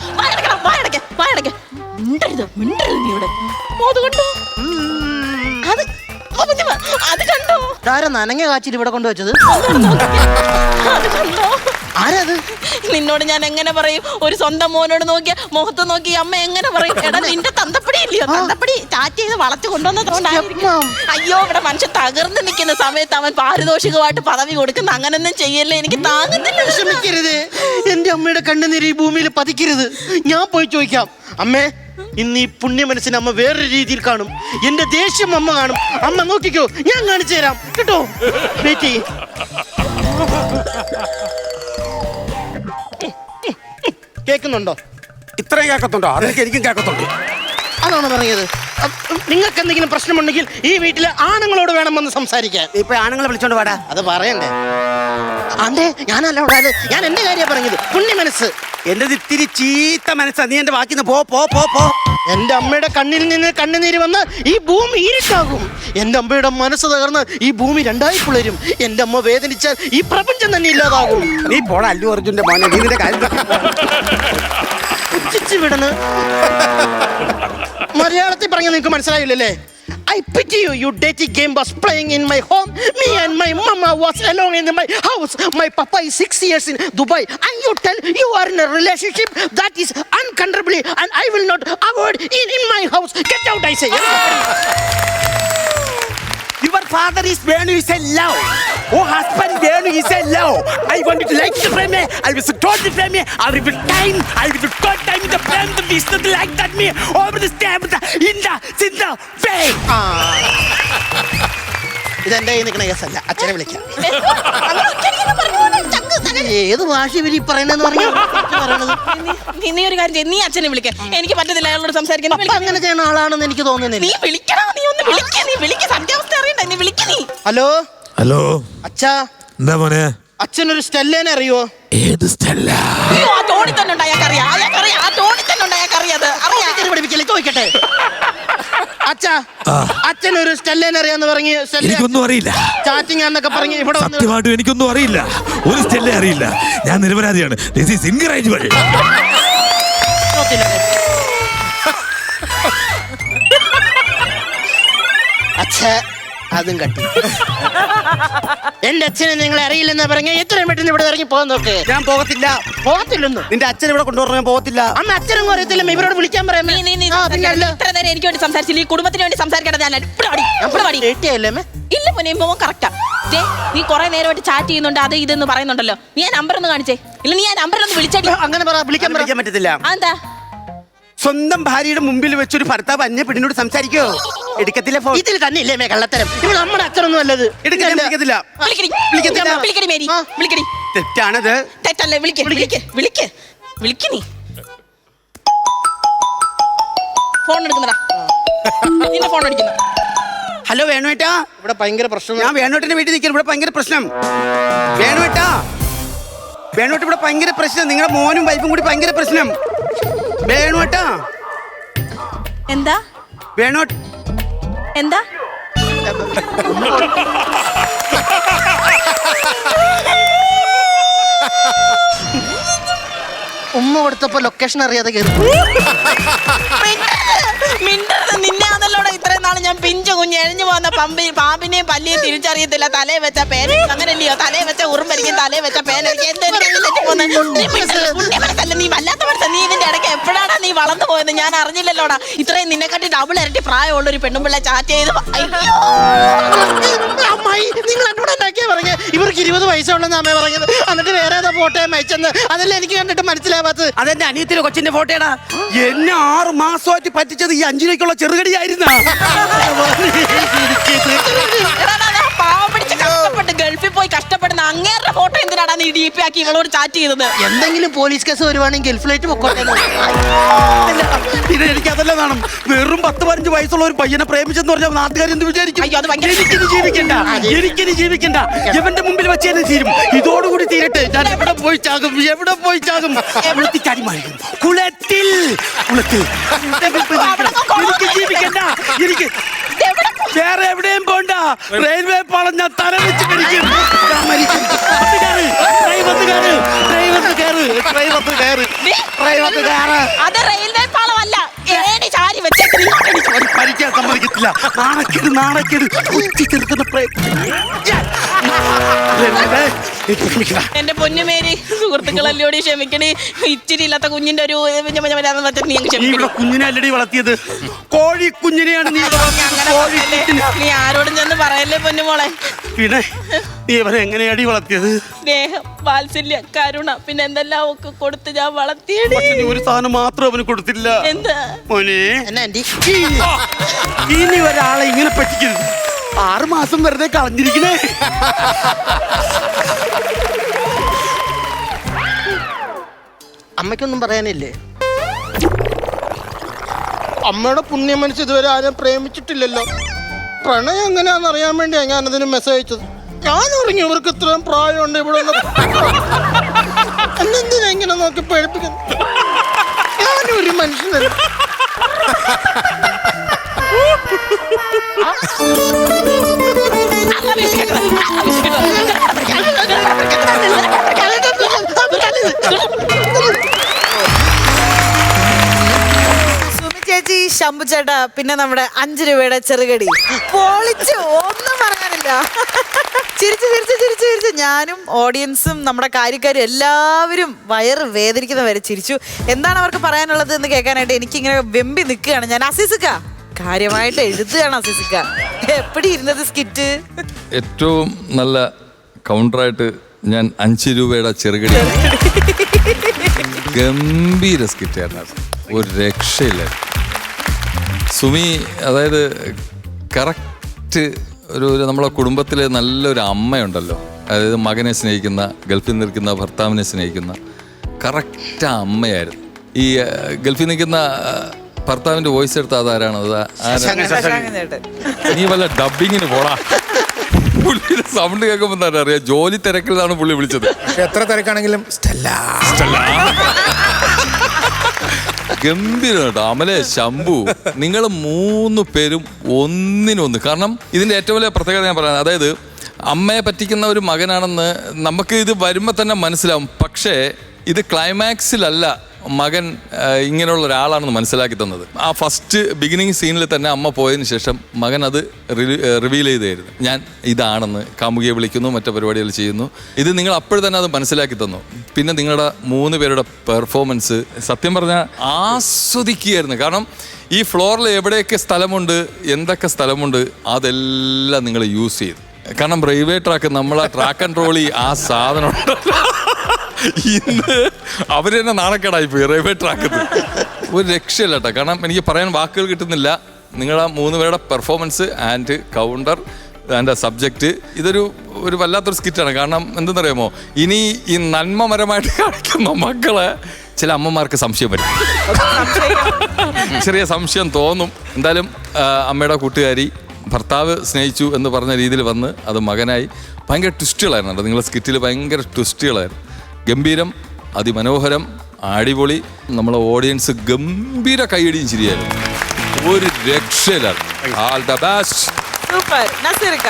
വായടക്കെ. മിണ്ടരുത് നീ ഇവിടെ. അത് കണ്ടോ? അത് കണ്ടോ? താരം നനങ്ങ കാച്ചിട്ട് ഇവിടെ കൊണ്ടുവച്ചത്? അത് കണ്ടോ? ആരത്? നിന്നോട് ഞാൻ എങ്ങനെ പറയും? ഒരു സ്വന്തം മോനോട് നോക്കിയ മുഖത്ത് നോക്കി അമ്മ എങ്ങനെ പറയും? എടാ നിന്റെ തന്തപ്പടി ഇല്ലയോ? തന്തപ്പടി ടാറ്റ് ചെയ്ത് വളച്ചു കൊണ്ടുവന്നതുകൊണ്ടായിരിക്കും. അയ്യോ, ഇവിടെ മനുഷ്യൻ തകർന്ന് നിൽക്കുന്ന സമയത്ത് അവൻ പാരിതോഷികമായിട്ട് പദവി കൊടുക്കുന്ന അങ്ങനൊന്നും ചെയ്യല്ലേ. എനിക്ക് താങ്ങുന്നില്ല. വിഷമിക്കരുത്. എന്റെ അമ്മയുടെ കണ്ണുനീര് ഈ ഭൂമിയിൽ പതിക്കരുത്. ഞാൻ പോയി ചോദിക്കാം. അമ്മേ, ഇന്ന് ഈ പുണ്യ മനസ്സിന് അമ്മ വേറൊരു രീതിയിൽ കാണും. എന്റെ ദേഷ്യം അമ്മ കാണും. അമ്മ നോക്കിക്കോ, ഞാൻ കാണിച്ചു തരാം കേട്ടോ. വെയിറ്റ് ചെയ്യ്. കേൾക്കുന്നുണ്ടോ? ഇത്രയും കേൾക്കത്തുണ്ടോ? അതൊക്കെ എനിക്കും കേൾക്കത്തുണ്ട്. അതാണ് പറഞ്ഞത്. നിങ്ങൾക്ക് എന്തെങ്കിലും പ്രശ്നമുണ്ടെങ്കിൽ ഈ വീട്ടിലെ ആണുങ്ങളോട് വേണമെന്ന് സംസാരിക്കാൻ. ഇപ്പൊ ആണുങ്ങളെ വിളിച്ചോണ്ട് പാടാ. അത് പറയണ്ടേ? അതെ, ഞാനല്ല അവിടെ. ഞാൻ എന്റെ കാര്യമാണ് പറഞ്ഞത്. പുണ്യ മനസ്സ്. എന്റെ ഇത്തിരി ചീത്ത മനസ്സാ. നീ എന്റെ ബാക്കി പോ. എന്റെ അമ്മയുടെ കണ്ണിൽ നിന്ന് കണ്ണുനീര് വന്ന് ഈ ഭൂമി ഇരുട്ടാകും. എന്റെ അമ്മയുടെ മനസ്സ് തകർന്ന് ഈ ഭൂമി രണ്ടായി പുളരും. എന്റെ അമ്മ വേദനിച്ചാൽ ഈ പ്രപഞ്ചം തന്നെ ഇല്ലാതാകും. നീ പോടാ അല്ലു അർജുന്റെ മോനെ. നീ നിന്റെ കാര്യം വിടണ്. മലയാളത്തിൽ പറഞ്ഞ നിങ്ങൾക്ക് മനസ്സിലായില്ലല്ലേ? I pity you. You dirty game was playing in my home. Me and my mama was alone in my house. My papa is 6 years in Dubai. And you tell you are in a relationship that is uncomfortably and I will not avoid in my house. Get out, I say. Your father is Venu is a love. Oh, husband Venu is a love. I want you to like the frame. I was told the frame. I will time. I will got time in the frame. The business like that me over the stamp in the way. ഇതെന്റെ കയ്യിൽ നിൽക്കണ കേസല്ല. അച്ഛനെ വിളിക്കാം. ഏത് ഭാഷ ഇവര് പറയണെന്ന് പറഞ്ഞു? നീ ഒരു കാര്യം ചെയ്യ്. നീ അച്ഛനെ വിളിക്കാൻ. എനിക്ക് പറ്റത്തില്ല അയാളോട് സംസാരിക്കാൻ. അങ്ങനെ ചെയ്യുന്ന ആളാണെന്ന് എനിക്ക് തോന്നുന്നില്ല. നീ വിളിക്കടാ. നീ ഒന്ന് വിളിക്ക. സത്യാവസ്ഥ അറിയണ്ട. നീ വിളിക്ക. നീ ഹലോ അച്ഛാ. എന്താ മോനെ? അച്ഛനൊരു സ്റ്റെല്ലേനെ അറിയോ? ഏത് സ്റ്റെല്ല? അയ്യോ, ആ തോണി തന്നെ ഉണ്ട്. അയാൾക്കറിയാം. ആ തോണി തന്നെ ഉണ്ട്. അയാൾക്കറിയാത്. ചോദിക്കട്ടെ അച്ഛാ, അച്ഛനൊരു സ്റ്റെല്ലേനെ അറിയാന്ന് പറഞ്ഞ് എനിക്കൊന്നും അറിയില്ല. ചാറ്റിംഗ് എന്നൊക്കെ പറഞ്ഞ് ഇവിടെ സത്യമായിട്ടും എനിക്കൊന്നും അറിയില്ല. ഒരു സ്റ്റെല്ലേ അറിയില്ല. ഞാൻ നിരപരാധിയാണ്. This is encourageable. അച്ഛാ, അതും കട്ടി. എന്റെ അച്ഛനെ നിങ്ങളെ അറിയില്ലെന്നാ പറഞ്ഞ എത്രയും പെട്ടെന്ന് ഇവിടെ ഇറങ്ങി പോകാൻ നോക്ക്. ഞാൻ പോകത്തില്ലെന്ന്. നിന്റെ അച്ഛൻ ഇവിടെ കൊണ്ടുവരാൻ പോകത്തില്ല. അന്ന് അച്ഛനൊന്നും അറിയത്തില്ല. ഇവരോട് വിളിക്കാൻ പറയാം. ഇത്ര നേരം എനിക്ക് വേണ്ടി സംസാരിച്ചില്ല. ഈ കുടുംബത്തിന് വേണ്ടി സംസാരിക്കട്ടെ. ഞാൻ ഇല്ല മോനെ, മോൻ കറക്റ്റാ. നീ കുറെ നേരമായിട്ട് ചാറ്റ് ചെയ്യുന്നുണ്ട്. അത് ഇതെന്ന് പറയുന്നുണ്ടല്ലോ. നീ ആ നമ്പർ ഒന്ന് കാണിച്ചേ. ഇല്ല, നീ ആ നമ്പറിലൊന്ന് വിളിച്ചടി. അങ്ങനെ വിളിക്കാൻ പറ്റത്തില്ല. എന്താ? സ്വന്തം ഭാര്യയുടെ മുമ്പിൽ വെച്ചൊരു ഭർത്താവ് അന്യ പെണ്ണിനോട് സംസാരിക്കോ? എടുക്കത്തില്ല. ഇതിൽ തന്നെ ഇല്ലേ കള്ളത്തരം? ഇവ നമ്മുടെ അച്ഛനൊന്നും അല്ലത്. എടുക്കത്തില്ല. തെറ്റാണത്. തെറ്റല്ലേ? വിളിക്ക് നീ. ഫോൺ എടുക്കുന്നടാ. നിന്റെ ഫോൺ അടിക്കുന്നു. ഹലോ വേണുവേട്ടാ. ഇവിടെ ഭയങ്കര പ്രശ്നം. ഞാൻ വേണുവേട്ടന്റെ വീട്ടിൽ നിൽക്കുന്നു. ഇവിടെ ഭയങ്കര പ്രശ്നം. വേണുവേട്ടാ, ഇവിടെ ഭയങ്കര പ്രശ്നം. നിങ്ങളുടെ മോനും വൈഫും കൂടി ഭയങ്കര പ്രശ്നം. വേണുവേട്ടാ. എന്താ? ഉമ്മ കൊടുത്തപ്പോ ലൊക്കേഷൻ അറിയാതെ കയറി. നിന്നെ അതല്ലോടെ ഇത്രയും നാളെ ഞാൻ പിഞ്ചു കുഞ്ഞ് എഴഞ്ഞു പോകുന്ന പാമ്പിനെയും പല്ലിയും തിരിച്ചറിയത്തില്ല. തലേ വെച്ച പേന അങ്ങനെയല്ലയോ? തലേ വെച്ച ഉറുമ്പരിക്കും, തലേ വെച്ച പേനരിക്കും. നീ വല്ലാത്ത മനസ്സാ. നീ ഇതിന്റെ ഇടയ്ക്ക് എപ്പോഴാണ് നീ വളർന്നു പോയത്? ഞാൻ അറിഞ്ഞില്ലല്ലോടാ. ഇത്രയും നിന്നെക്കാട്ടി ഡബിൾ ഇരട്ടി പ്രായമുള്ള ഒരു പെണ്ണുമ്പിള്ള ചാറ്റ് ചെയ്ത് അമ്മായി, നിങ്ങൾ എന്നോട് എന്നാക്കിയാ പറഞ്ഞ ഇവർക്ക് 20 വയസ്സുള്ളെന്ന് അമ്മ പറഞ്ഞത്. എന്നിട്ട് വേറെ ഏതാ ഫോട്ടോ അയച്ചെന്ന് അതല്ല എനിക്ക് കണ്ടിട്ട് മനസ്സിലാവാത്തത്. അതെന്റെ അനിയത്തിലെ കൊച്ചിന്റെ ഫോട്ടോടാ. എന്നെ 6 മാസമായിട്ട് പറ്റിച്ചത് ഈ 5 രൂപയ്ക്കുള്ള ചെറുകടിയായിരുന്നു. പാവം പിടിച്ച് കഷ്ടപ്പെട്ട് ഗൾഫിൽ പോയി കഷ്ടപ്പെടുന്ന അങ്ങേരുടെ ഫോട്ടോ എന്തിനാടാ നീ DP ആക്കി ഇവളോട് ചാറ്റ് ചെയ്തത്? എന്തെങ്കിലും പോലീസ് കേസ് വരുവാണെങ്കിൽ ഗൾഫിലായിട്ട് പൊക്കോട്ടെ. ഇത് എനിക്ക് അതല്ല നാണം. വെറും 10-15 വയസ്സുള്ള ഒരു പയ്യനെ പ്രേമിച്ചെന്ന് പറഞ്ഞാൽ നാട്ടുകാർ എന്ത് വിചാരിക്കും? അയ്യോ, അത് ഭയങ്കര എനിക്കിനി ജീവിക്കണ്ട. ഇവന്റെ മുമ്പിൽ വെച്ച് തന്നെ തീരും. ഇതോടുകൂടി തീരട്ടെ. ഞാൻ എവിടെ പോയി ചാകും? കുളത്തിൽ ചാടി മാറിക്കും. കുളത്തിൽ എനിക്ക് ജീവിക്കണ്ട. എനിക്ക് വേറെ എവിടെയും പോണ്ട. റെയിൽവേ പാളം ഞാൻ തല വെച്ച് മരിക്കും. അത് റെയിൽവേ പാളമല്ല, ഏണി ചാരി വെച്ചേക്ക് നീ. പഠിക്കാൻ സമ്മതിക്കത്തില്ല. നാണക്കേട് ഉച്ചി ചെറുക്കുന്ന എന്റെ പൊന്നുമേരി സുഹൃത്തുക്കളല്ലോടി, ക്ഷമിക്കണേ. ഇച്ചിരി ഇല്ലാത്ത കുഞ്ഞിന്റെ ഒരു ഇവിടെ കുഞ്ഞിനെ അല്ലടി വളർത്തിയത്, കോഴി കുഞ്ഞിനെയാണ് നീ നീ ആരോടും ചെന്ന് പറയല്ലേ പൊന്നുമോളെ. പിന്നെ നീ ഇവരെ എങ്ങനെയാടി വളർത്തിയത്? സ്നേഹം, വാത്സല്യം, കരുണ, പിന്നെ എന്തെല്ലാം ഒക്കെ കൊടുത്ത് ഞാൻ വളർത്തിയടി. ഒരു സാധനം മാത്രം അവന് കൊടുത്തില്ല. എന്താ മോനെ, എന്നാ ആന്റി? ഇനി ഒരാളെ ഇങ്ങനെ പറ്റിക്കരുത്. 6 മാസം വെറുതെ കളഞ്ഞിരിക്കണേ. അമ്മയ്ക്കൊന്നും പറയാനില്ലേ? അമ്മയുടെ പുണ്യം മനസ്സ് ഇതുവരെ ആരും പ്രേമിച്ചിട്ടില്ലല്ലോ. പ്രണയം എങ്ങനെയാണെന്ന് അറിയാൻ വേണ്ടിയാ ഞാൻ അതിന് മെസ്സേജ് അയച്ചത്. ഞാൻ അറിഞ്ഞു ഇവർക്ക് ഇത്രയും പ്രായമുണ്ട് ഇവിടെ എന്നെന്തിനാ ഇങ്ങനെ നോക്കി പഴിപ്പിക്കുന്നു? ഞാനൊരു മനുഷ്യനല്ല. സുമി ചേച്ചി, ശംഭു ചേട്ടാ, പിന്നെ നമ്മുടെ 5 രൂപയുടെ ചെറുകടി പൊളിച്ചു. ഒന്നും പറയാനില്ല. ചിരിച്ച് ഞാനും ഓഡിയൻസും നമ്മുടെ കാര്യക്കാരും എല്ലാവരും വയറ് വേദനിക്കുന്ന വരെ ചിരിച്ചു. എന്താണ് അവർക്ക് പറയാനുള്ളത് എന്ന് കേൾക്കാനായിട്ട് എനിക്കിങ്ങനെ വെമ്പി നിൽക്കുകയാണ് ഞാൻ. അസിസിക്ക കാര്യമായിട്ട് എഴുതുകയാണ്. അസിസിക്ക എപ്പടി ഇരുന്നത് സ്കിറ്റ്? ഏറ്റവും നല്ല കൗണ്ടറായിട്ട് ഞാൻ 5 രൂപയുടെ ചെറുകടി. ഗംഭീര സ്കിറ്റായിരുന്നു. ഒരു രക്ഷയില്ല. സുമി അതായത് കറക്റ്റ് ഒരു നമ്മളെ കുടുംബത്തിലെ നല്ലൊരു അമ്മയുണ്ടല്ലോ, അതായത് മകനെ സ്നേഹിക്കുന്ന, ഗൾഫിൽ നിൽക്കുന്ന ഭർത്താവിനെ സ്നേഹിക്കുന്ന കറക്റ്റ് അമ്മയായിരുന്നു. ഈ ഗൾഫിൽ നിൽക്കുന്ന ഭർത്താവിന്റെ വോയിസ് എടുത്ത അതാരാണ്? നീ വല്ല ഡബിങ്ങിന് പോടാ. പുള്ളിയുടെ സൗണ്ട് കേൾക്കുമ്പോൾ തന്നെ അറിയാം ജോലി തിരക്കിലാണ് പുള്ളി വിളിച്ചത്. എത്ര തിരക്കാണെങ്കിലും ഗംഭീരം കേട്ടോ. അമലെ, ശംഭു, നിങ്ങൾ 3 പേരും ഒന്നിനൊന്ന്. കാരണം ഇതിന്റെ ഏറ്റവും വലിയ പ്രത്യേകത ഞാൻ പറയാം, അതായത് അമ്മയെ പറ്റിക്കുന്ന ഒരു മകനാണെന്ന് നമുക്ക് ഇത് വരുമ്പോൾ തന്നെ മനസ്സിലാവും. പക്ഷേ ഇത് ക്ലൈമാക്സിലല്ല മകൻ ഇങ്ങനെയുള്ള ഒരാളാണെന്ന് മനസ്സിലാക്കി തന്നത്. ആ ഫസ്റ്റ് ബിഗിനിങ് സീനിൽ തന്നെ അമ്മ പോയതിന് ശേഷം മകൻ അത് റിവീൽ ചെയ്തായിരുന്നു. ഞാൻ ഇതാണെന്ന്, കാമുകിയെ വിളിക്കുന്നു, മറ്റു പരിപാടികൾ ചെയ്യുന്നു. ഇത് നിങ്ങൾ അപ്പോഴും തന്നെ അത് മനസ്സിലാക്കി തന്നു. പിന്നെ നിങ്ങളുടെ 3 പേരുടെ പെർഫോമൻസ് സത്യം പറഞ്ഞാൽ ആസ്വദിക്കുകയായിരുന്നു. കാരണം ഈ ഫ്ലോറിൽ എവിടെയൊക്കെ സ്ഥലമുണ്ട്, എന്തൊക്കെ സ്ഥലമുണ്ട്, അതെല്ലാം നിങ്ങൾ യൂസ് ചെയ്തു. കാരണം റെയിൽവേ ട്രാക്ക്, നമ്മളെ ട്രാക്ക് ആൻഡ് ട്രോളി, ആ സാധനം ഇന്ന് അവര് തന്നെ നാണക്കേടായി പോയി. റെയിൽവേ ട്രാക്ക് ഒരു രക്ഷയില്ല കേട്ടോ. കാരണം എനിക്ക് പറയാൻ വാക്കുകൾ കിട്ടുന്നില്ല. നിങ്ങളുടെ 3 പേരുടെ performance and counter and subject, ഇതൊരു വല്ലാത്തൊരു സ്കിറ്റാണ്. കാരണം എന്തെന്നറിയാമോ, ഇനി ഈ നന്മമരമായിട്ട് കാണിക്കുന്ന മക്കളെ ചില അമ്മമാർക്ക് സംശയം വരും, ചെറിയ സംശയം തോന്നും. എന്തായാലും അമ്മയുടെ കൂട്ടുകാരി ഭർത്താവ് സ്നേഹിച്ചു എന്ന് പറഞ്ഞ രീതിയിൽ വന്ന് അത് മകനായി. ഭയങ്കര ട്വിസ്റ്റുകളായിരുന്നു നിങ്ങളുടെ സ്കിറ്റിൽ, ഭയങ്കര ട്വിസ്റ്റുകളായിരുന്നു. ഗംഭീരം, അതിമനോഹരം, അടിപൊളി. നമ്മളെ ഓഡിയൻസ് ഗംഭീര കൈയടിയും ചിരിയായിരുന്നു. ഒരു രക്ഷയിലായിരുന്നു. All the best. സൂപ്പർ. നസീർക്ക,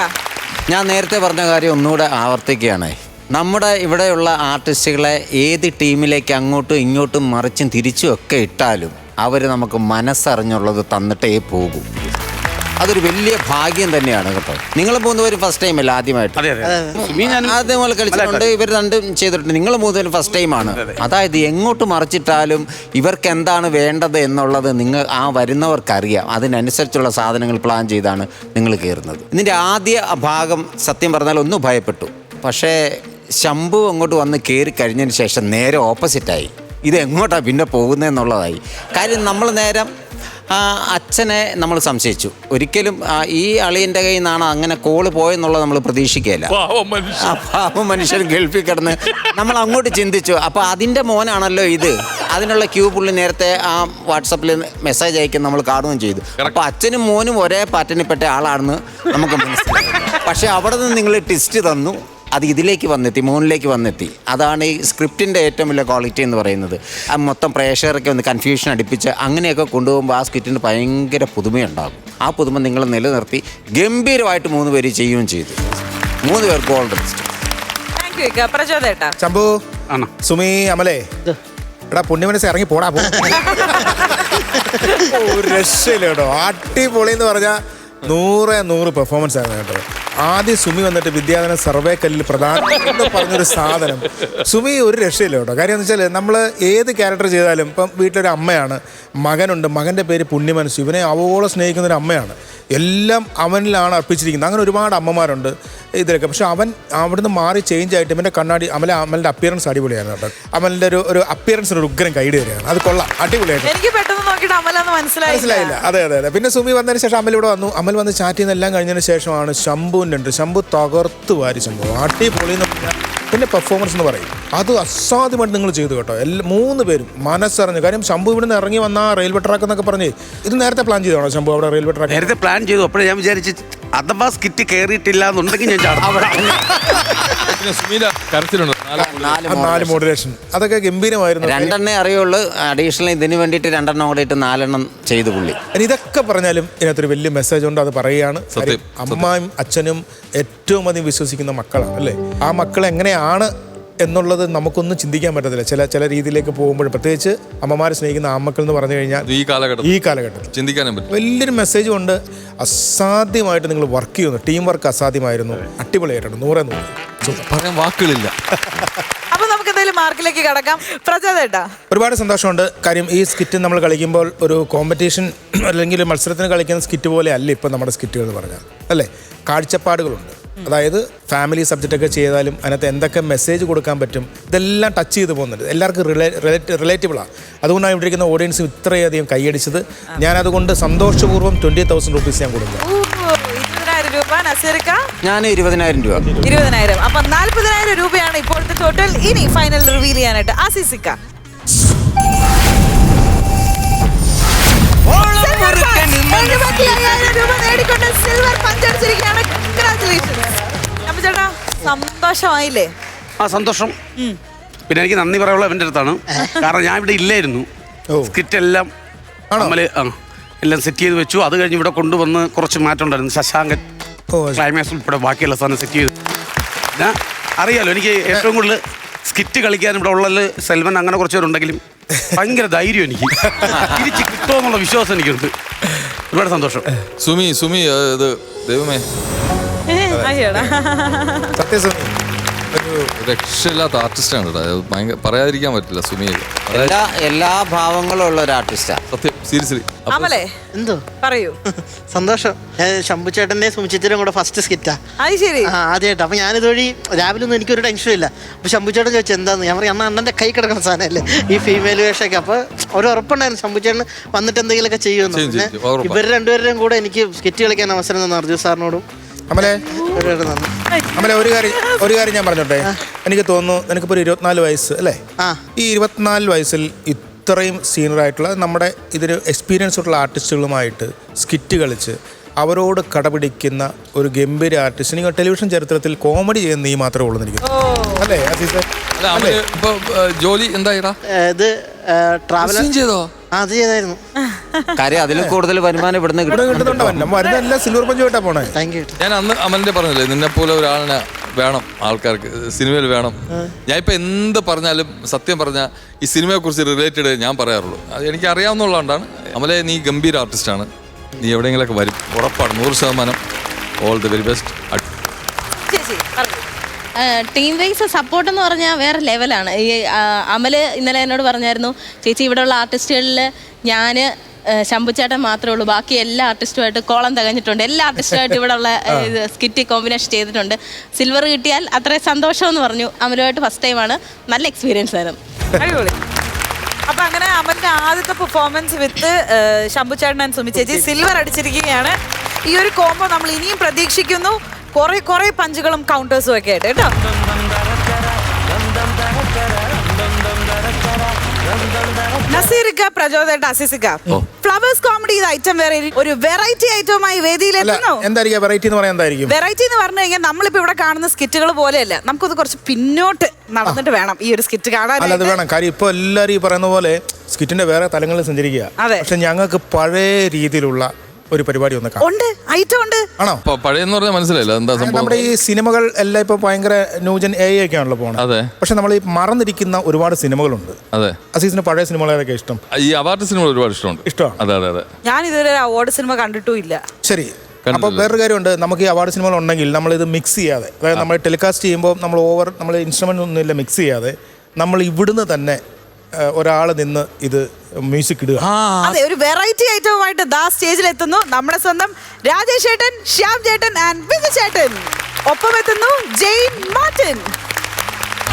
ഞാൻ നേരത്തെ പറഞ്ഞ കാര്യം ഒന്നുകൂടെ ആവർത്തിക്കുകയാണ്. നമ്മുടെ ഇവിടെയുള്ള ആർട്ടിസ്റ്റുകളെ ഏത് ടീമിലേക്ക് അങ്ങോട്ടും ഇങ്ങോട്ടും മറിച്ചും തിരിച്ചും ഒക്കെ ഇട്ടാലും അവർ നമുക്ക് മനസ്സറിഞ്ഞുള്ളത് തന്നിട്ടേ പോകും. അതൊരു വലിയ ഭാഗ്യം തന്നെയാണ് കേട്ടോ. നിങ്ങൾ 3 പേരും ഫസ്റ്റ് ടൈം അല്ല ആദ്യമായിട്ട്. അതെ അതെ സുമി ഞാനും അതേപോലെ കളിച്ചിട്ടുണ്ട്, ഇവർ രണ്ടും ചെയ്തിട്ടുണ്ട്. നിങ്ങൾ 3 പേരും ഫസ്റ്റ് ടൈമാണ്. അതായത് എങ്ങോട്ട് മറിച്ചിട്ടാലും ഇവർക്ക് എന്താണ് വേണ്ടത് എന്നുള്ളത് നിങ്ങൾ ആ വരുന്നവർക്കറിയാം. അതിനനുസരിച്ചുള്ള സാധനങ്ങൾ പ്ലാൻ ചെയ്താണ് നിങ്ങൾ കയറുന്നത്. ഇതിൻ്റെ ആദ്യ ഭാഗം സത്യം പറഞ്ഞാൽ ഒന്ന് ഭയപ്പെട്ടു. പക്ഷേ ശംഭു അങ്ങോട്ട് വന്ന് കയറി കഴിഞ്ഞതിന് ശേഷം നേരെ ഓപ്പോസിറ്റായി. ഇത് എങ്ങോട്ടാണ് പിന്നെ പോകുന്നതെന്നുള്ളതായി. കാര്യം നമ്മൾ നേരം അച്ഛനെ നമ്മൾ സംശയിച്ചു. ഒരിക്കലും ഈ അളിയൻ്റെ കയ്യിൽ നിന്നാണ് അങ്ങനെ കോള് പോയെന്നുള്ളത് നമ്മൾ പ്രതീക്ഷിക്കുകയില്ല. പാവം മനുഷ്യൻ ഗൾഫിൽ കിടന്ന് നമ്മൾ അങ്ങോട്ട് ചിന്തിച്ചു. അപ്പോൾ അതിൻ്റെ മോനാണല്ലോ ഇത്. അതിനുള്ള ക്യൂ പുള്ളി നേരത്തെ ആ വാട്സപ്പിൽ മെസ്സേജ് അയക്കാൻ നമ്മൾ കാണുകയും ചെയ്തു. അപ്പോൾ അച്ഛനും മോനും ഒരേ പാറ്റേണിൽപ്പെട്ട ആളാണെന്ന് നമുക്ക് മനസ്സിലായി. പക്ഷേ അവിടെ നിന്ന് നിങ്ങൾ ടെസ്റ്റ് തന്നു, അത് ഇതിലേക്ക് വന്നെത്തി, മോനിലേക്ക് വന്നെത്തി. അതാണ് ഈ സ്ക്രിപ്റ്റിൻ്റെ ഏറ്റവും വലിയ ക്വാളിറ്റി എന്ന് പറയുന്നത്. ആ മൊത്തം പ്രേക്ഷകരൊക്കെ ഒന്ന് കൺഫ്യൂഷൻ അടുപ്പിച്ച് അങ്ങനെയൊക്കെ കൊണ്ടുപോകുമ്പോൾ ആ സ്ക്രിപ്റ്റിന് ഭയങ്കര പുതുമയുണ്ടാകും. ആ പുതുമ നിങ്ങൾ നിലനിർത്തി ഗംഭീരമായിട്ട് 3 പേര് ചെയ്യുകയും ചെയ്തു. 3 പേർക്ക് all the best. Thank you പ്രചോദേട്ടാ. ശംഭു, ആണോ സുമി, അമലേ, എടാ പുണ്യമനസ് ഇറങ്ങി പോടാ പോ. ഒരു രക്ഷയില്ല കേട്ടോ. അടിപൊളി എന്ന് പറഞ്ഞാൽ 100 പെർഫോമൻസ് ആയിരുന്നു കേട്ടോ. ആദ്യം സുമി വന്നിട്ട് വിദ്യാധന സർവേ കല്ലിൽ പ്രധാനം എന്ന് പറഞ്ഞൊരു സാധനം. സുമി ഒരു രക്ഷയില്ല കേട്ടോ. കാര്യം എന്ന് വെച്ചാൽ നമ്മൾ ഏത് ക്യാരക്ടർ ചെയ്താലും ഇപ്പം വീട്ടിലൊരു അമ്മയാണ്, മകനുണ്ട്, മകൻ്റെ പേര് പുണ്യമനസ്, ഇവനെ അവോളം സ്നേഹിക്കുന്നൊരു അമ്മയാണ്. എല്ലാം അവനിലാണ് അർപ്പിച്ചിരിക്കുന്നത്. അങ്ങനെ ഒരുപാട് അമ്മമാരുണ്ട് ഇതിലൊക്കെ. പക്ഷെ അവൻ അവിടുന്ന് മാറി ചേഞ്ച് ആയിട്ട് ഇവൻ്റെ കണ്ണാടി അമലിൻ്റെ അപ്പിയറൻസ് അടിപൊളിയാണ് കേട്ടോ. അമലിൻ്റെ ഒരു അപ്പിയറൻസിന് ഒരു ഉഗ്രം കൈഡ് തരികയാണ്. അത് കൊള്ളാം, അടിപൊളിയായിട്ട്. എനിക്ക് പെട്ടെന്ന് നോക്കിയിട്ട് അമലെന്ന് മനസ്സിലായില്ല. അതെ അതെ അതെ. പിന്നെ സുമി വന്നതിന് ശേഷം അമൽ ഇവിടെ വന്നു. അമൽ വന്ന് ചാറ്റ് ചെയ്യുന്നതെല്ലാം കഴിഞ്ഞതിന് ശേഷമാണ് ശംഭുവിൻ്റെ ഉണ്ട്. ശംഭു തകർത്ത് വാരി. ശംഭു അടിപൊളി എന്ന് പറഞ്ഞാൽ പിന്നെ പെർഫോമൻസ് എന്ന് പറയും അത് അസാധ്യമായിട്ട് നിങ്ങൾ ചെയ്തു കേട്ടോ. 3 പേരും മനസ്സറിഞ്ഞു. കാര്യം ശംഭു ഇവിടുന്ന് ഇറങ്ങി വന്ന റെയിൽവേ ട്രാക്ക് എന്നൊക്കെ പറഞ്ഞേ, ഇത് നേരത്തെ പ്ലാൻ ചെയ്തോണോ ശംഭു അവിടെ റെയിൽവേ ട്രാക്ക്? നേരത്തെ പ്ലാൻ ചെയ്തു. അപ്പോഴേ ഞാൻ വിചാരിച്ചു അഥവാ സ്കിറ്റ് കയറിയിട്ടില്ല എന്നുണ്ടെങ്കിൽ ഞാൻ കരച്ചിലുണ്ട് 4 മോഡുലേഷൻ അതൊക്കെ ഗംഭീരമായിരുന്നു. 2 അറിയുള്ളൂ. അഡീഷണൽ ഇതിന് വേണ്ടിയിട്ട് 2 കൂടെ ഇട്ട് 4 ചെയ്തു പുള്ളി. ഇതൊക്കെ പറഞ്ഞാലും ഇതിനകത്തൊരു വലിയ മെസ്സേജ് ഉണ്ട്. അത് പറയുകയാണ്. അമ്മയും അച്ഛനും ഏറ്റവും അധികം വിശ്വസിക്കുന്ന മക്കളാണ് അല്ലേ. ആ മക്കൾ എങ്ങനെയാണ് എന്നുള്ളത് നമുക്കൊന്നും ചിന്തിക്കാൻ പറ്റത്തില്ല. ചില രീതിയിലേക്ക് പോകുമ്പോൾ, പ്രത്യേകിച്ച് അമ്മമാരെ സ്നേഹിക്കുന്ന ആമക്കൾ എന്ന് പറഞ്ഞു കഴിഞ്ഞാൽ ഈ കാലഘട്ടത്തിൽ ചിന്തിക്കാനും പറ്റും. വലിയൊരു മെസ്സേജും ഉണ്ട്. അസാധ്യമായിട്ട് നിങ്ങൾ വർക്ക് ചെയ്യുന്നു. ടീം വർക്ക് അസാധ്യമായിരുന്നു. അടിപൊളിയായിട്ടുണ്ട്. 100 പറയാൻ വാക്കുകളില്ല. അപ്പൊ നമുക്ക് എന്തായാലും മാർക്കിലേക്ക് കടക്കാം. പ്രചോദേട്ടാ, ഒരുപാട് സന്തോഷമുണ്ട്. കാര്യം ഈ സ്കിറ്റ് നമ്മൾ കളിക്കുമ്പോൾ ഒരു കോമ്പറ്റീഷൻ അല്ലെങ്കിൽ മത്സരത്തിന് കളിക്കുന്ന സ്കിറ്റ് പോലെ അല്ല ഇപ്പം നമ്മുടെ സ്കിറ്റുകൾ എന്ന് പറഞ്ഞാൽ അല്ലേ. കാഴ്ചപ്പാടുകളുണ്ട്. അതായത് ഫാമിലി സബ്ജക്റ്റൊക്കെ ചെയ്താലും അതിനകത്ത് എന്തൊക്കെ മെസ്സേജ് കൊടുക്കാൻ പറ്റും ഇതെല്ലാം ടച്ച് ചെയ്ത് പോകുന്നുണ്ട്. എല്ലാവർക്കും റിലേറ്റബിളാണ്. അതുകൊണ്ടാണ് ഇവിടെ ഇരിക്കുന്ന ഓഡിയൻസ് ഇത്രയധികം കൈയടിച്ചത്. ഞാനതുകൊണ്ട് സന്തോഷപൂർവ്വം 20,000 രൂപീസ് ഞാൻ കൊടുക്കും. 20,000 രൂപ. നസീർക്ക? ഞാൻ 20,000 രൂപ. 20,000. അപ്പൊ 40,000 രൂപയാണ് ഇപ്പോഴത്തെ ടോട്ടൽ. ഇനി ഫൈനൽ റിവീൽ ചെയ്യാനായിട്ട് ആസിസിക്ക. 75,000 രൂപ നേടിക്കൊണ്ട് സിൽവർ പഞ്ചടിച്ചിരിക്കുകയാണ്. കൺഗ്രാറ്റുലേഷൻസ്. അപ്പൊ ചേട്ടാ സന്തോഷമായില്ലേ? ആ സന്തോഷം. പിന്നെ എനിക്ക് നന്ദി പറയാനുള്ള അവൻ്റെ അടുത്താണ്. കാരണം ഞാൻ ഇവിടെ ഇല്ലായിരുന്നു. സ്കിറ്റ് എല്ലാം എല്ലാം സെറ്റ് ചെയ്ത് വെച്ചു. അത് കഴിഞ്ഞ് ഇവിടെ കൊണ്ടുവന്ന് കുറച്ച് മാറ്റം ഉണ്ടായിരുന്നു. ശശാങ്കൻ ക്ലൈമാക്സ് ഉൾപ്പെടെ ബാക്കിയുള്ള സാധനം സെറ്റ് ചെയ്തു. ഞാൻ അറിയാലോ എനിക്ക് ഏറ്റവും കൂടുതൽ സ്കിറ്റ് കളിക്കാൻ ഇവിടെ ഉള്ളത് സെൽവൻ അങ്ങനെ കുറച്ചുപേരുണ്ടെങ്കിലും ഭയങ്കര ധൈര്യം എനിക്ക് തിരിച്ച് കിട്ടുമോ എന്നുള്ള വിശ്വാസം എനിക്കുണ്ട്. ഒരുപാട് സന്തോഷം. സുമി ഇത് ദൈവമേ രക്ഷയില്ലാത്ത ആർട്ടിസ്റ്റാണ് കേട്ടോ. ഭയങ്കര പറയാതിരിക്കാൻ പറ്റില്ല. സുമി എല്ലാ ഭാവങ്ങളും ഉള്ള ഒരു ആർട്ടിസ്റ്റാണ് സത്യം. സീരിയസ്ലി അമലേ എന്തോ പറയൂ. സന്തോഷം. ശംഭു ചേട്ടൻ്റെ സുമിച്ചിത്തിനും കൂടെ ഫസ്റ്റ് സ്കിറ്റാ. അത് ശരി. ആദ്യമായിട്ട്. അപ്പം ഞാനിതുവഴി രാവിലെ ഒന്നും എനിക്കൊരു ടെൻഷനും ഇല്ല. അപ്പോൾ ശംഭു ചേട്ടൻ ചോദിച്ചു എന്താന്ന്. ഞാൻ പറയും അണ്ണൻ്റെ കൈ കിടക്കുന്ന സാധനമല്ലേ ഈ ഫീമെയിൽ വേഷമൊക്കെ. അപ്പോൾ ഒരു ഉറപ്പുണ്ടായിരുന്നു ശംഭു ചേട്ടൻ വന്നിട്ട് എന്തെങ്കിലുമൊക്കെ ചെയ്യുമെന്ന്. പിന്നെ ഇവർ രണ്ടുപേരുടെയും കൂടെ എനിക്ക് സ്കിറ്റ് കളിക്കാൻ അവസരം തന്നു അർജു സാറിനോടും. അമലേ ഒരു കാര്യം ഞാൻ പറഞ്ഞോട്ടെ. എനിക്ക് തോന്നുന്നു നിനക്കിപ്പോൾ 24 വയസ്സ് അല്ലേ. ഈ 24 വയസ്സിൽ ഇത്രയും സീനിയറായിട്ടുള്ള നമ്മുടെ ഇതിന് എക്സ്പീരിയൻസ് ഉള്ള ആർട്ടിസ്റ്റുകളുമായിട്ട് സ്കിറ്റ് കളിച്ച് അവരോട് കടപിടിക്കുന്ന ഒരു ഗംഭീര ആർട്ടിസ്റ്റ് നിങ്ങൾ ടെലിവിഷൻ ചരിത്രത്തിൽ കോമഡി ചെയ്യുന്ന നീ മാത്രമേ ഉള്ളൂ എനിക്ക് അല്ലേ. ജോലി എന്തായിടാ ഇത് ട്രാവൽ ചെയ്തോ? അത് ചെയ്തായിരുന്നു. കാര്യം അതിൽ കൂടുതൽ വരുമാനം ഇവിടുന്ന് കിട്ടുന്നുണ്ടോ. സിൽവർ പഞ്ച് കേട്ടാ പോണേ. Thank you. ഞാൻ അന്ന് അമലിന്റെ പറഞ്ഞില്ലേ നിന്നെ പോലെ ഒരാളിനെ വേണം ആൾക്കാർക്ക് സിനിമയിൽ വേണം. ഞാൻ ഇപ്പൊ എന്ത് പറഞ്ഞാലും സത്യം പറഞ്ഞാൽ ഈ സിനിമയെ കുറിച്ച് റിലേറ്റഡ് ഞാൻ പറയാറുള്ളൂ. അത് എനിക്ക് അറിയാവുന്നതുകൊണ്ടാണ്. അമലെ നീ ഗംഭീര ആർട്ടിസ്റ്റാണ്. നീ എവിടെയെങ്കിലൊക്കെ വരും, ഉറപ്പാണ്, 100%. All the very best. ചേച്ചി പറഞ്ഞു. ടീം വൈസ് സപ്പോർട്ട് എന്ന് പറഞ്ഞാൽ വേറെ ലെവലാണ്. ഈ അമല് ഇന്നലെ എന്നോട് പറഞ്ഞായിരുന്നു, ചേച്ചി ഇവിടെയുള്ള ആർട്ടിസ്റ്റുകളിൽ ഞാൻ ശംഭുച്ചേട്ടൻ മാത്രമേ ഉള്ളൂ, ബാക്കി എല്ലാ ആർട്ടിസ്റ്റുമായിട്ട് കോളം തികഞ്ഞിട്ടുണ്ട്, എല്ലാ ആർട്ടിസ്റ്റുമായിട്ട് ഇവിടെ ഉള്ള സ്കിറ്റ് കോമ്പിനേഷൻ ചെയ്തിട്ടുണ്ട്, സിൽവർ കിട്ടിയാൽ അത്രയും സന്തോഷം എന്ന് പറഞ്ഞു. അമലുമായിട്ട് ഫസ്റ്റ് ടൈമാണ്, നല്ല എക്സ്പീരിയൻസ് ആയിരുന്നു. അടിപൊളി. അപ്പൊ അങ്ങനെ അമലിന്റെ ആദ്യത്തെ പെർഫോമൻസ് വിത്ത് ശംഭുച്ചേട്ടൻ ആൻഡ് സുമി ചേച്ചി സിൽവർ അടിച്ചിരിക്കുകയാണ്. ഈ ഒരു കോംബോ നമ്മൾ ഇനിയും പ്രതീക്ഷിക്കുന്നു, കുറെ പഞ്ചുകളും കൗണ്ടേഴ്സും ഒക്കെ ആയിട്ട് കേട്ടോ. നസീറിക്ക, പ്രചോദേട്ട, അസിസിക്ക, ഫ്ലവേഴ്സ് കോമഡി ഐറ്റം വേറെ ഒരു വെറൈറ്റി ഐറ്റവുമായി വേദിയിലെത്തുന്നു. എന്തായിരിക്കും വെറൈറ്റി എന്ന് പറയാൻ? എന്തായിരിക്കും വെറൈറ്റി എന്ന് പറഞ്ഞു കഴിഞ്ഞാൽ നമ്മളിപ്പോ ഇവിടെ കാണുന്ന സ്കിറ്റുകൾ പോലെയല്ല, നമുക്കത് കുറച്ച് പിന്നോട്ട് നടന്നിട്ട് വേണം ഈ ഒരു സ്കിറ്റ് കാണാൻ. അല്ല, അത് വേണം. കാര്യം ഇപ്പൊ എല്ലാരും ഈ പറയുന്ന പോലെ സ്കിറ്റിന്റെ വേറെ തലങ്ങളിൽ സഞ്ചരിക്കുക. പക്ഷെ ഞങ്ങൾക്ക് പഴയ രീതിയിലുള്ള ഒരു പരിപാടി ഒന്ന് ഉണ്ട്, ഐറ്റം ഉണ്ട്. ആണോ? പഴയെന്ന് പറഞ്ഞാൽ മനസ്സിലായില്ല എന്താ സംഭവം. നമ്മുടെ ഈ സിനിമകൾ എല്ലാം ഇപ്പൊ ഭയങ്കര ന്യൂജൻ AI ഒക്കെ ആണല്ലോ പോണത്. അതെ. പക്ഷെ നമ്മൾ ഈ മറന്നിരിക്കുന്ന ഒരുപാട് സിനിമകളുണ്ട്. അതെ. അസീസിന് പഴയ സിനിമകൾ ഏതൊക്കെ ഇഷ്ടം? ഈ അവാർഡ് സിനിമ ഒരുപാട് ഇഷ്ടമാണ്. ഇഷ്ടമാണ്. അതെ. ഞാൻ ഇതുവരെ അവാർഡ് സിനിമ കണ്ടിട്ടും ഇല്ല. ശരി. അപ്പോൾ വേറൊരു കാര്യമുണ്ട്, നമുക്ക് ഈ അവാർഡ് സിനിമകൾ ഉണ്ടെങ്കിൽ നമ്മളിത് മിക്സ് ചെയ്യാതെ, അതായത് നമ്മൾ ടെലികാസ്റ്റ് ചെയ്യുമ്പോൾ നമ്മൾ ഇൻസ്ട്രുമെന്റ് ഒന്നുമില്ല മിക്സ് ചെയ്യാതെ, നമ്മൾ ഇവിടുന്ന് തന്നെ ഒരാൾ നിന്ന് ഇത് മ്യൂസിക് ഇടുക. അതെ, ഒരു വെറൈറ്റി ഐറ്റവുമായിട്ട് ദാ സ്റ്റേജിൽ എത്തുന്നു നമ്മുടെ സ്വന്തം രാജേഷ് ചേട്ടൻ, ശ്യാം ചേട്ടൻ ആൻഡ് ബിജു ചേട്ടൻ. ഒപ്പം എത്തുന്നു ജെയിൻ മാർട്ടിൻ.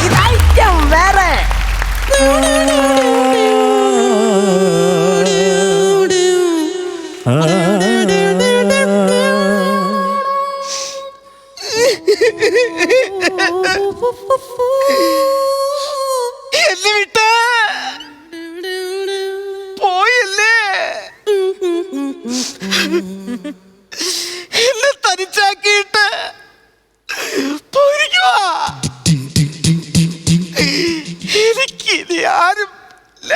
ഇത് ഐറ്റം വേറെ. എന്നെ വിട്ട് പോയല്ലേ, എന്നെ തനിച്ചാക്കിയിട്ട് പോയിരിക്കുവാ. എനിക്കിനി ആരും ഇല്ല.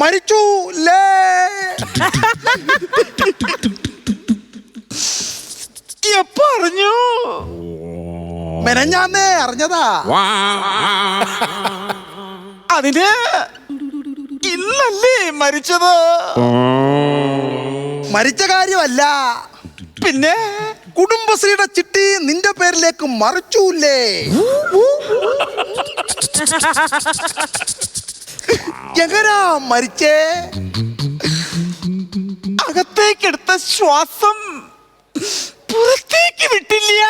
മരിച്ചു പറഞ്ഞു മെനഞ്ഞാന്നേ അറിഞ്ഞതാ. അതിന് ഇന്നല്ലേ മരിച്ചത്? മരിച്ച കാര്യമല്ല, പിന്നെ കുടുംബശ്രീയുടെ ചിട്ടി നിന്റെ പേരിലേക്ക് മറിച്ചൂല്ലേ? എങ്ങനാ മരിച്ചേ? അകത്തേക്കെടുത്ത ശ്വാസം പുറത്തേക്ക് വിട്ടില്ല.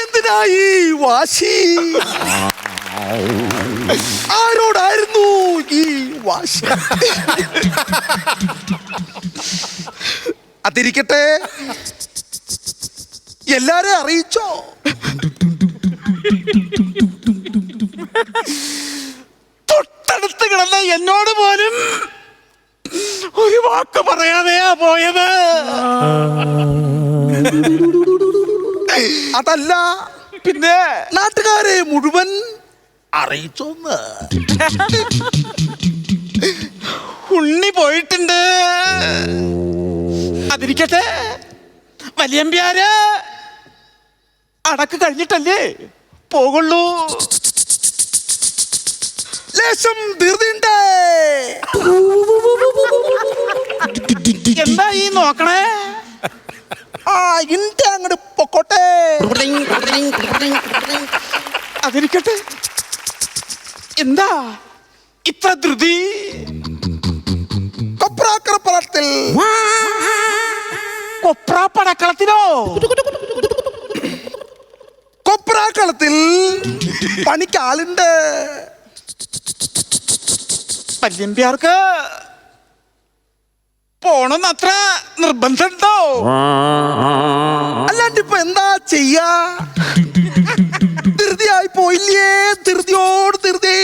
എന്തിനായി വാശി? ആരോടായിരുന്നു ഈ വാശി? അതിരിക്കട്ടെ, എല്ലാരെയും അറിയിച്ചോ? തൊട്ടടുത്ത് കിടന്ന എന്നോട് പോലും ഒരു വാക്ക് പറയാതെയാ പോയത്. അതല്ല, പിന്നെ നാട്ടുകാരെ മുഴുവൻ അറിയിച്ചോന്ന്. ഉണ്ണി പോയിട്ടുണ്ട്. അതിരിക്കട്ടെ, വലിയമ്പ്യാര് അടക്ക് കഴിഞ്ഞിട്ടല്ലേ പോകുള്ളൂ. ലേശം ധൃതിയുണ്ട്. എന്താ ഈ നോക്കണേ? ഇന്റെ അങ്ങോട്ട് പൊക്കോട്ടെ. അതിരിക്കട്ടെ, എന്താ ഇത്ര ധൃതി? കൊപ്രാക്കളത്തിൽ കൊപ്രാപ്പടക്കളത്തിനോ? കൊപ്രാക്കളത്തിൽ പണിക്ക് ആളുണ്ട്. വല്യമ്പ്യാർക്ക് പോണെന്നത്ര നിർബന്ധമുണ്ടോ? അല്ലാണ്ട് ഇപ്പൊ എന്താ ചെയ്യാ? ധൃതിയായി പോയി. പോയില്ലേ ധൃതിയോട് ധൃതി.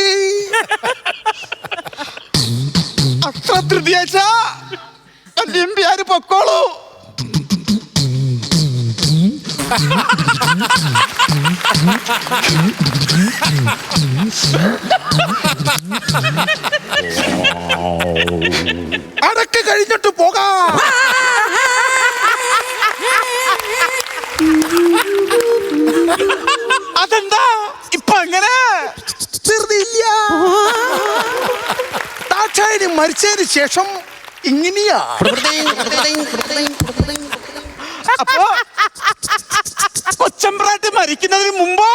അത്ര ധൃതിയാച്ച എംപിയാര് പൊക്കോളൂ. അടക്ക് കഴിഞ്ഞിട്ട് പോകാം. അതെന്താ ഇപ്പൊ അങ്ങനെ? ധൃതിയില്ല. ദാക്ഷായണി മരിച്ചതിന് ശേഷം ഇങ്ങനെയാ. അപ്പോ കൊച്ചമ്പ്രാട്ട് മരിക്കുന്നതിന് മുമ്പോ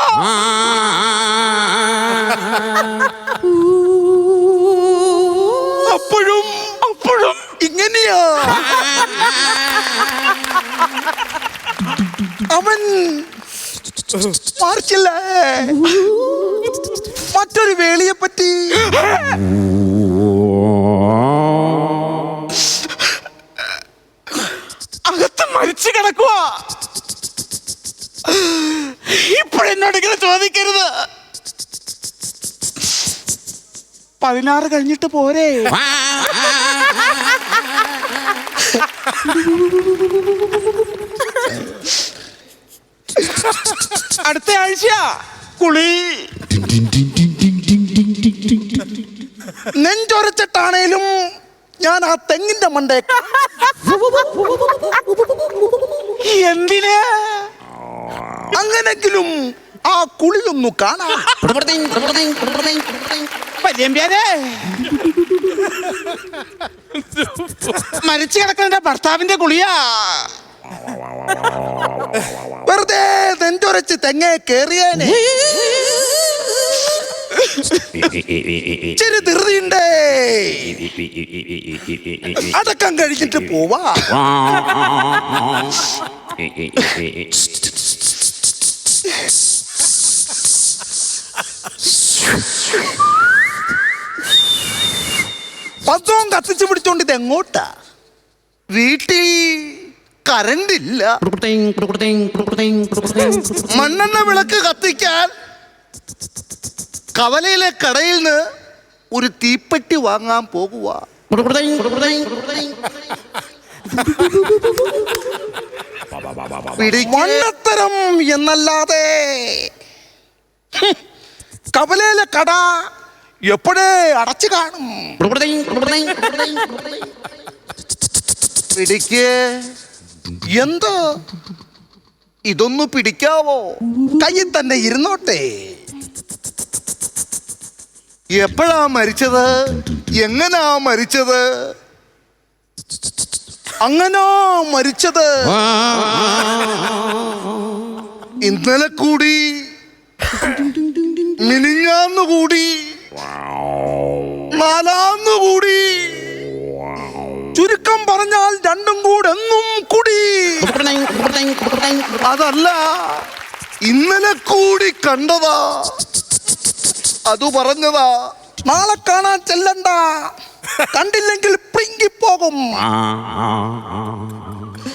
അപ്പോഴും ഇങ്ങനെയാ. അവൻ മാർച്ചില്ലേ മറ്റൊരു വേളിയെ പറ്റി. അകത്ത് മരിച്ചു കിടക്കുക. ഇപ്പോഴെന്നോടിങ്ങനെ ചോദിക്കരുത്. 16 കഴിഞ്ഞിട്ട് പോരെ. അടുത്ത ആഴ്ച കുളി. നെഞ്ചൊരച്ചിട്ടാണേലും ഞാൻ ആ തെങ്ങിന്റെ മണ്ടേ. എന്തിന്? അങ്ങനെങ്കിലും ആ കുളിയൊന്നു കാണാം. മരിച്ചു കിടക്കുന്ന ഭർത്താവിന്റെ കുളിയാ. വെറുതെ നെഞ്ചൊരച്ച് തെങ്ങേ കേറിയേനെ. ഇച്ചിരി ധൃതിയുണ്ടേ. അടക്കം കഴിഞ്ഞിട്ട് പോവാ. പത്രവും കത്തിച്ചു പിടിച്ചോണ്ട് ഇത് എങ്ങോട്ടാ? വീട്ടിൽ കറണ്ട് ഇല്ല. മണ്ണെണ്ണ വിളക്ക് കത്തിക്കാൻ കവലയിലെ കടയിൽ നിന്ന് ഒരു തീപ്പെട്ടി വാങ്ങാൻ പോകുക. മണ്ണത്തരം എന്നല്ലാതെ കവലയിലെ കട എപ്പോഴേ അടച്ചു കാണും. പിടിക്ക്. എന്തോ ഇതൊന്നു പിടിക്കാവോ? കയ്യിൽ തന്നെ ഇരുന്നോട്ടെ. എപ്പോഴാ മരിച്ചത്? എങ്ങനാ മരിച്ചത്? അങ്ങനാ മരിച്ചത്. ഇന്നലെ കൂടി മിനിഞ്ഞാന്ന് കൂടി നാലാന്ന് കൂടി, ചുരുക്കം പറഞ്ഞാൽ രണ്ടും കൂടെ എന്നും കൂടി. അതല്ല, ഇന്നലെ കൂടി കണ്ടതാ. അത് പറഞ്ഞതാ. നാളെ കാണാൻ ചെല്ലണ്ട, കണ്ടില്ലെങ്കിൽ പിങ്കിപ്പോകും.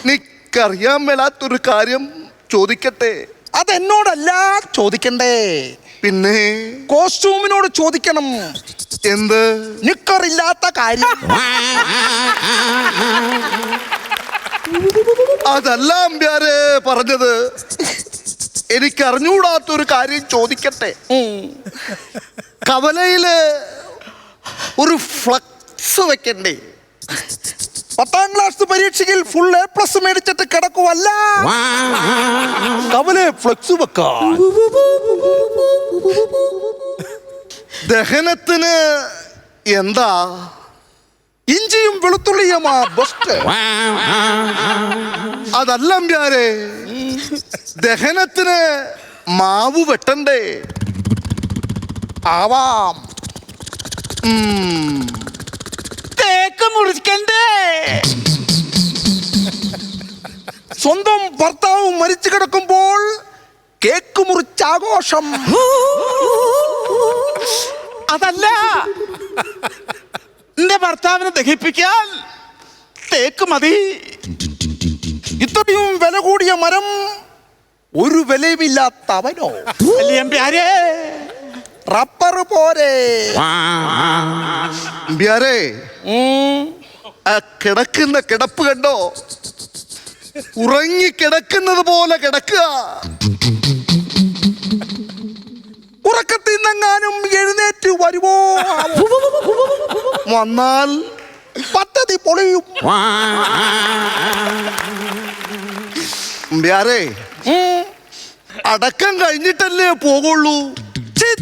നിക്കറിയാൻ മേലാത്തൊരു കാര്യം ചോദിക്കട്ടെ? അതെന്നോടല്ല ചോദിക്കണ്ടേ, പിന്നെ കോസ്റ്റ്യൂമിനോട് ചോദിക്കണം. എന്ത്? നിക്കറില്ലാത്ത കാര്യം. അതല്ല അമ്പ്യാരെ പറഞ്ഞത്. എനിക്കറിഞ്ഞൂടാത്തൊരു കാര്യം ചോദിക്കട്ടെ? കവലയില് ഒരു ഫ്ലക്സ് വെക്കണ്ടേ? 10ാം ക്ലാസ് പരീക്ഷയിൽ ഫുൾ A+ മേടിച്ചിട്ട് കിടക്കുവല്ല, കവലെ ഫ്ലക്സ് വെക്കാം. ദഹനത്തിന് എന്താ? ഇഞ്ചിയും വെളുത്തുള്ളിയുമാ ബെസ്റ്റ്. അതല്ല അമ്പ്യാരെ, ദഹനത്തിന് മാവ് വെട്ടണ്ടേ? ആവാം. തേക്ക് മുറിക്കണ്ടേ? സ്വന്തം ഭർത്താവ് മരിച്ചു കിടക്കുമ്പോൾ കേക്ക് മുറിച്ചാഘോഷം. അതല്ല, എന്റെ ഭർത്താവിനെ ദഹിപ്പിക്കാൻ തേക്ക് മതി. ഇത്രയും വില കൂടിയ മരം ഒരു വിലയുമില്ലാത്തവനോ അല്ലേ റബ്ബർ പോരെ എംബിയാരെ, ആ കിടക്കുന്ന കിടപ്പ് കണ്ടോ? ഉറങ്ങി കിടക്കുന്നത് പോലെ കിടക്കുക. ഉറക്കത്തിൽ നിന്നെങ്ങാനും എഴുന്നേറ്റ് വരുമോ? വന്നാൽ പദ്ധതി പൊളിയും. എംബിയാരെ, അടക്കം കഴിഞ്ഞിട്ടല്ലേ പോകുള്ളൂ.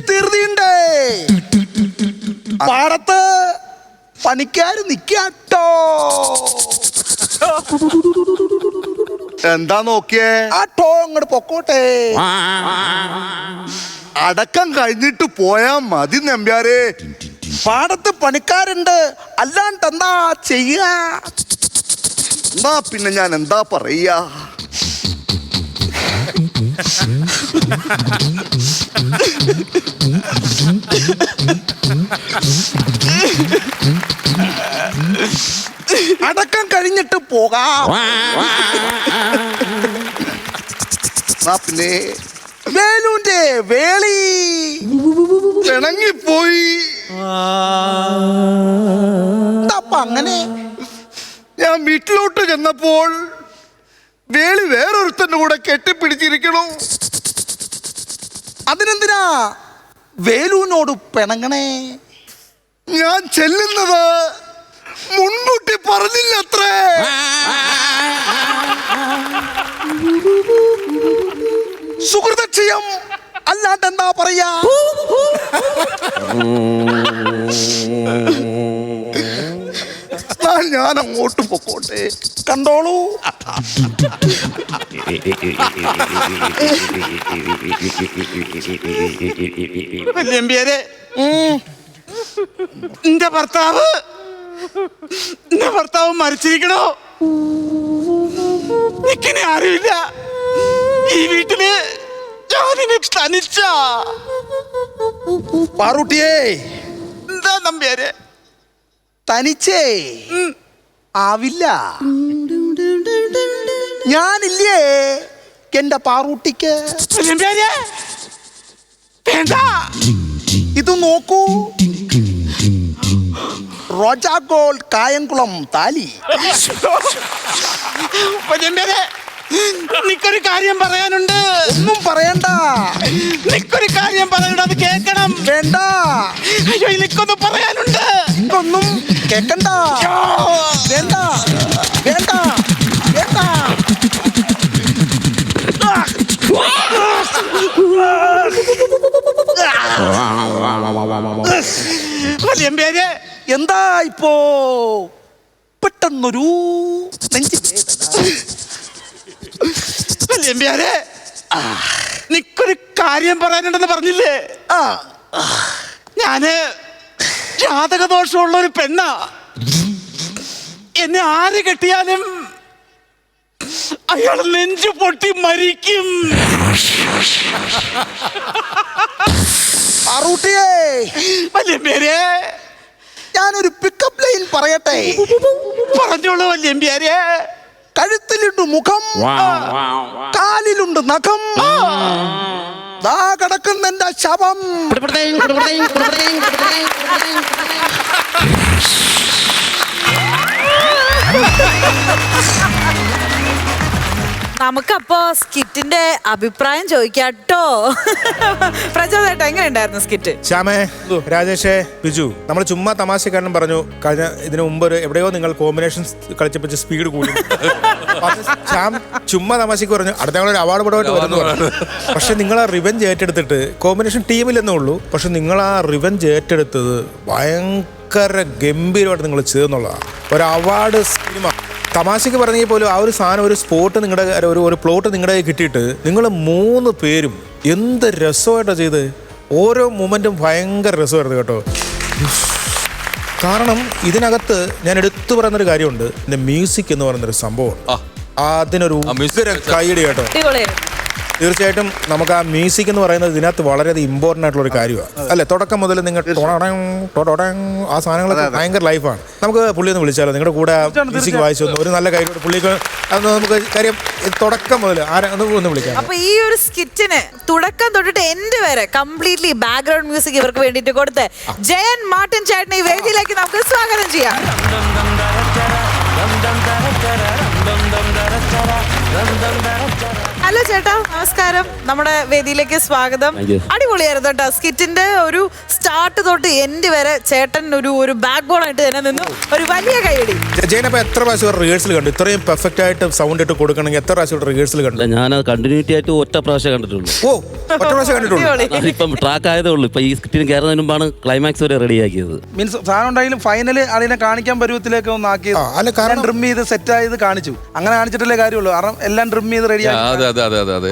തീർന്നീണ്ടേ പാടത്ത് പണിക്കാര് നിക്കാട്ടോ. എന്താ നോക്കിയേ? ആട്ടോ അങ്ങോട്ട് പൊക്കോട്ടെ. അടക്കം കഴിഞ്ഞിട്ട് പോയാ മതി നമ്പ്യാരെ. പാടത്ത് പണിക്കാരുണ്ട്, അല്ലാണ്ട് എന്താ ചെയ്യാ? എന്നാ പിന്നെ ഞാൻ എന്താ പറയാ? അടക്കം കഴിഞ്ഞിട്ട് പോകാം. എന്നാ പിന്നെ വേലുന്റെ വേളി പിണങ്ങിപ്പോയി. അപ്പൊ അങ്ങനെ ഞാൻ വീട്ടിലോട്ട് ചെന്നപ്പോൾ വേളി വേറൊരുത്തന്റെ കൂടെ കെട്ടിപ്പിടിച്ചിരിക്കണു. അതിനെന്തിനാ വേലുവിനോട് പിണങ്ങണേ? ഞാൻ ചെല്ലുന്നത് മുൻകൂട്ടി പറഞ്ഞില്ലത്രേ. സുഹൃതക്ഷയം അല്ലാണ്ട് എന്താ പറയാ? ഞാൻ അങ്ങോട്ട് പൊക്കോട്ടെ. കണ്ടോളൂ. വല്യമ്പിയാരെ, എന്റെ ഭർത്താവ് മരിച്ചിരിക്കണോ? എനിക്കിനെ അറിയില്ല. ഈ വീട്ടില് ഞാനിനെ തനിച്ച. പാറൂട്ടിയേ, എന്താ നമ്പ്യാരെ? തനിച്ചേ ആവില്ല. ഞാനില്ലേ എന്റെ പാറൂട്ടിക്ക്. വല്യമ്പിയാരെ, വേണ്ട. ഇത് നോക്കൂ, റോജാ ഗോൾഡ് കായംകുളം താലി. വല്യമ്പിയാരെ, നിക്കൊരു കാര്യം പറയാനുണ്ട്. ഒന്നും പറയണ്ട. നിക്കൊരു കാര്യം പറയണ്ട, അത് കേക്കണം. വേണ്ട. അയ്യോ, എനിക്കൊന്ന് പറയാനുണ്ട്. ഒന്നും കേക്കണ്ട. വേണ്ട വേണ്ട വേണ്ട. വല്യമ്പിയാരെ, എന്താ ഇപ്പോ പെട്ടെന്നൊരു നെഞ്ചു വല്യമ്പിയാരെ, നിക്കൊരു കാര്യം പറയാനുണ്ടെന്ന് പറഞ്ഞില്ലേ? ഞാന് ജാതകദോഷമുള്ള ഒരു പെണ്ണാ. എന്നെ ആര് കെട്ടിയാലും അയാൾ നെഞ്ചു പൊട്ടി മരിക്കും. പാറൂട്ടിയേ, വല്യമ്പിയാരെ, ഞാനൊരു പിക്കപ്പ് ലൈൻ പറയട്ടെ? പറഞ്ഞോളൂ വല്യമ്പിയാരെ. കഴുത്തിലുണ്ട് മുഖം, കാലിലുണ്ട് നഖം, ദാ കിടക്കുന്ന എന്റെ ശവം. നമുക്കപ്പോ സ്കിറ്റിന്റെ അഭിപ്രായം ചോദിക്കാട്ടോ. പ്രചോദേട്ടാ, എങ്ങനെ ഉണ്ടായിരുന്നു സ്കിറ്റ്? ശ്യാമേ, രാജേഷേ, ബിജു, നമ്മൾ ചുമ്മാ തമാശ കാരണം പറഞ്ഞു കഴിഞ്ഞ ഇതിനു മുമ്പ് എവിടെയോ നിങ്ങൾ കോമ്പിനേഷൻ കളിച്ചപ്പോൾ സ്പീഡ് കൂടി. ശ്യാം ചുമ്മാ തമാശക്ക് പറഞ്ഞു അടുത്ത ഞങ്ങളൊരു അവാർഡ് പടമായിട്ട് വരുന്നു പറഞ്ഞു. പക്ഷെ നിങ്ങൾ ആ റിവെഞ്ച് ഏറ്റെടുത്തിട്ട് കോമ്പിനേഷൻ ടീമിലെന്നേ ഉള്ളൂ, പക്ഷെ നിങ്ങൾ ആ റിവെഞ്ച് ഏറ്റെടുത്തത് ഭയങ്കര ഗംഭീരമായിട്ട് നിങ്ങൾ ചെയ്തെന്നുള്ളതാണ്. ഒരു അവാർഡ് സിനിമ തമാശക്ക് പറഞ്ഞെങ്കിൽ പോലും ആ ഒരു സാധനം, ഒരു സ്പോട്ട് നിങ്ങളുടെ ഒരു പ്ലോട്ട് നിങ്ങളുടെ കിട്ടിയിട്ട് നിങ്ങൾ 3 പേരും എന്ത് രസമായിട്ടാണ് ചെയ്ത്. ഓരോ മൊമെന്റും ഭയങ്കര രസമായിരുന്നു കേട്ടോ. കാരണം ഇതിനകത്ത് ഞാൻ എടുത്തു പറയുന്നൊരു കാര്യമുണ്ട്, ഇതിന്റെ മ്യൂസിക് എന്ന് പറയുന്നൊരു സംഭവം. അതിനൊരു കൈയടി കേട്ടോ. തീർച്ചയായിട്ടും നമുക്ക് ആ മ്യൂസിക് എന്ന് പറയുന്നത് ഇതിനകത്ത് വളരെയധികം ഇമ്പോർട്ടൻ്റ് ആയിട്ടുള്ള ഒരു കാര്യമാണ് അല്ലേ? തുടക്കം മുതൽ നിങ്ങൾ ആ സാധനങ്ങളൊക്കെ ഭയങ്കര ലൈഫാണ്. നമുക്ക് പുള്ളി ഒന്ന് വിളിച്ചാലോ? നിങ്ങളുടെ കൂടെ മ്യൂസിക് വായിച്ചു ഒരു നല്ല കാര്യം പുള്ളിക്ക് അത് നമുക്ക് കാര്യം തുടക്കം മുതൽ ഒന്ന് വിളിക്കാം. അപ്പൊ ഈ ഒരു സ്കിറ്റിന് തുടക്കം തൊട്ടിട്ട് എൻഡ് വരെ കംപ്ലീറ്റ്ലി ബാക്ക്ഗ്രൗണ്ട് മ്യൂസിക് ഇവർക്ക് വേണ്ടിയിട്ട് കൊടുത്ത് ജയൻ മാർട്ടിൻ ചേട്ടനെ ഈ വേദിയിലേക്ക് നമുക്ക് സ്വാഗതം ചെയ്യാം. ഹലോ ചേട്ടാ, നമസ്കാരം. നമ്മുടെ വേദിയിലേക്ക് സ്വാഗതം. അടിപൊളിയായിരുന്നു കേട്ടോ സ്കിറ്റിന്റെ ഒരു സ്റ്റാർട്ട് തൊട്ട് എൻഡ് വരെ. ചേട്ടൻ ഒരു ബാക്ക് ബോൺ ആയിട്ട് തന്നെ നിന്നു. ഒരു വലിയ കൈയടി. ജയനപ്പ എത്ര പ്രാവശ്യം റിഹേഴ്സൽ കണ്ടു? ഇത്രയും പെർഫെക്റ്റ് ആയിട്ട് സൗണ്ട് ഇട്ട് കൊടുക്കണമെങ്കിൽ എത്ര പ്രാവശ്യം റിഹേഴ്സൽ കണ്ടു? ഞാൻ കണ്ടിന്യൂറ്റി ആയിട്ട് ഒറ്റ പ്രാവശ്യം കണ്ടിട്ടുള്ളൂ. ഓ, ഒറ്റ പ്രാവശ്യം കണ്ടിട്ടുള്ളൂ. ഇപ്പം ട്രാക്ക് ആയതേ ഉള്ളൂ. ഇപ്പൊ ഈ സ്കിറ്റിന് കയറുന്നതിന് മുമ്പാണ് ക്ലൈമാക്സ് വരെ റെഡിയാക്കിയത്. മീൻസ് സാധനം ഉണ്ടായാലും ഫൈനല് അതിനെ കാണിക്കാൻ പരുവത്തിലേക്ക് ഒന്ന് ആക്കിയത്. ഡ്രിം ചെയ്ത് സെറ്റ് ആയത് കാണിച്ചു. അങ്ങനെ കാണിച്ചിട്ടല്ലേ കാര്യമുള്ളൂ. കാരണം എല്ലാം ഡ്രിം ചെയ്ത് റെഡിയാക്കി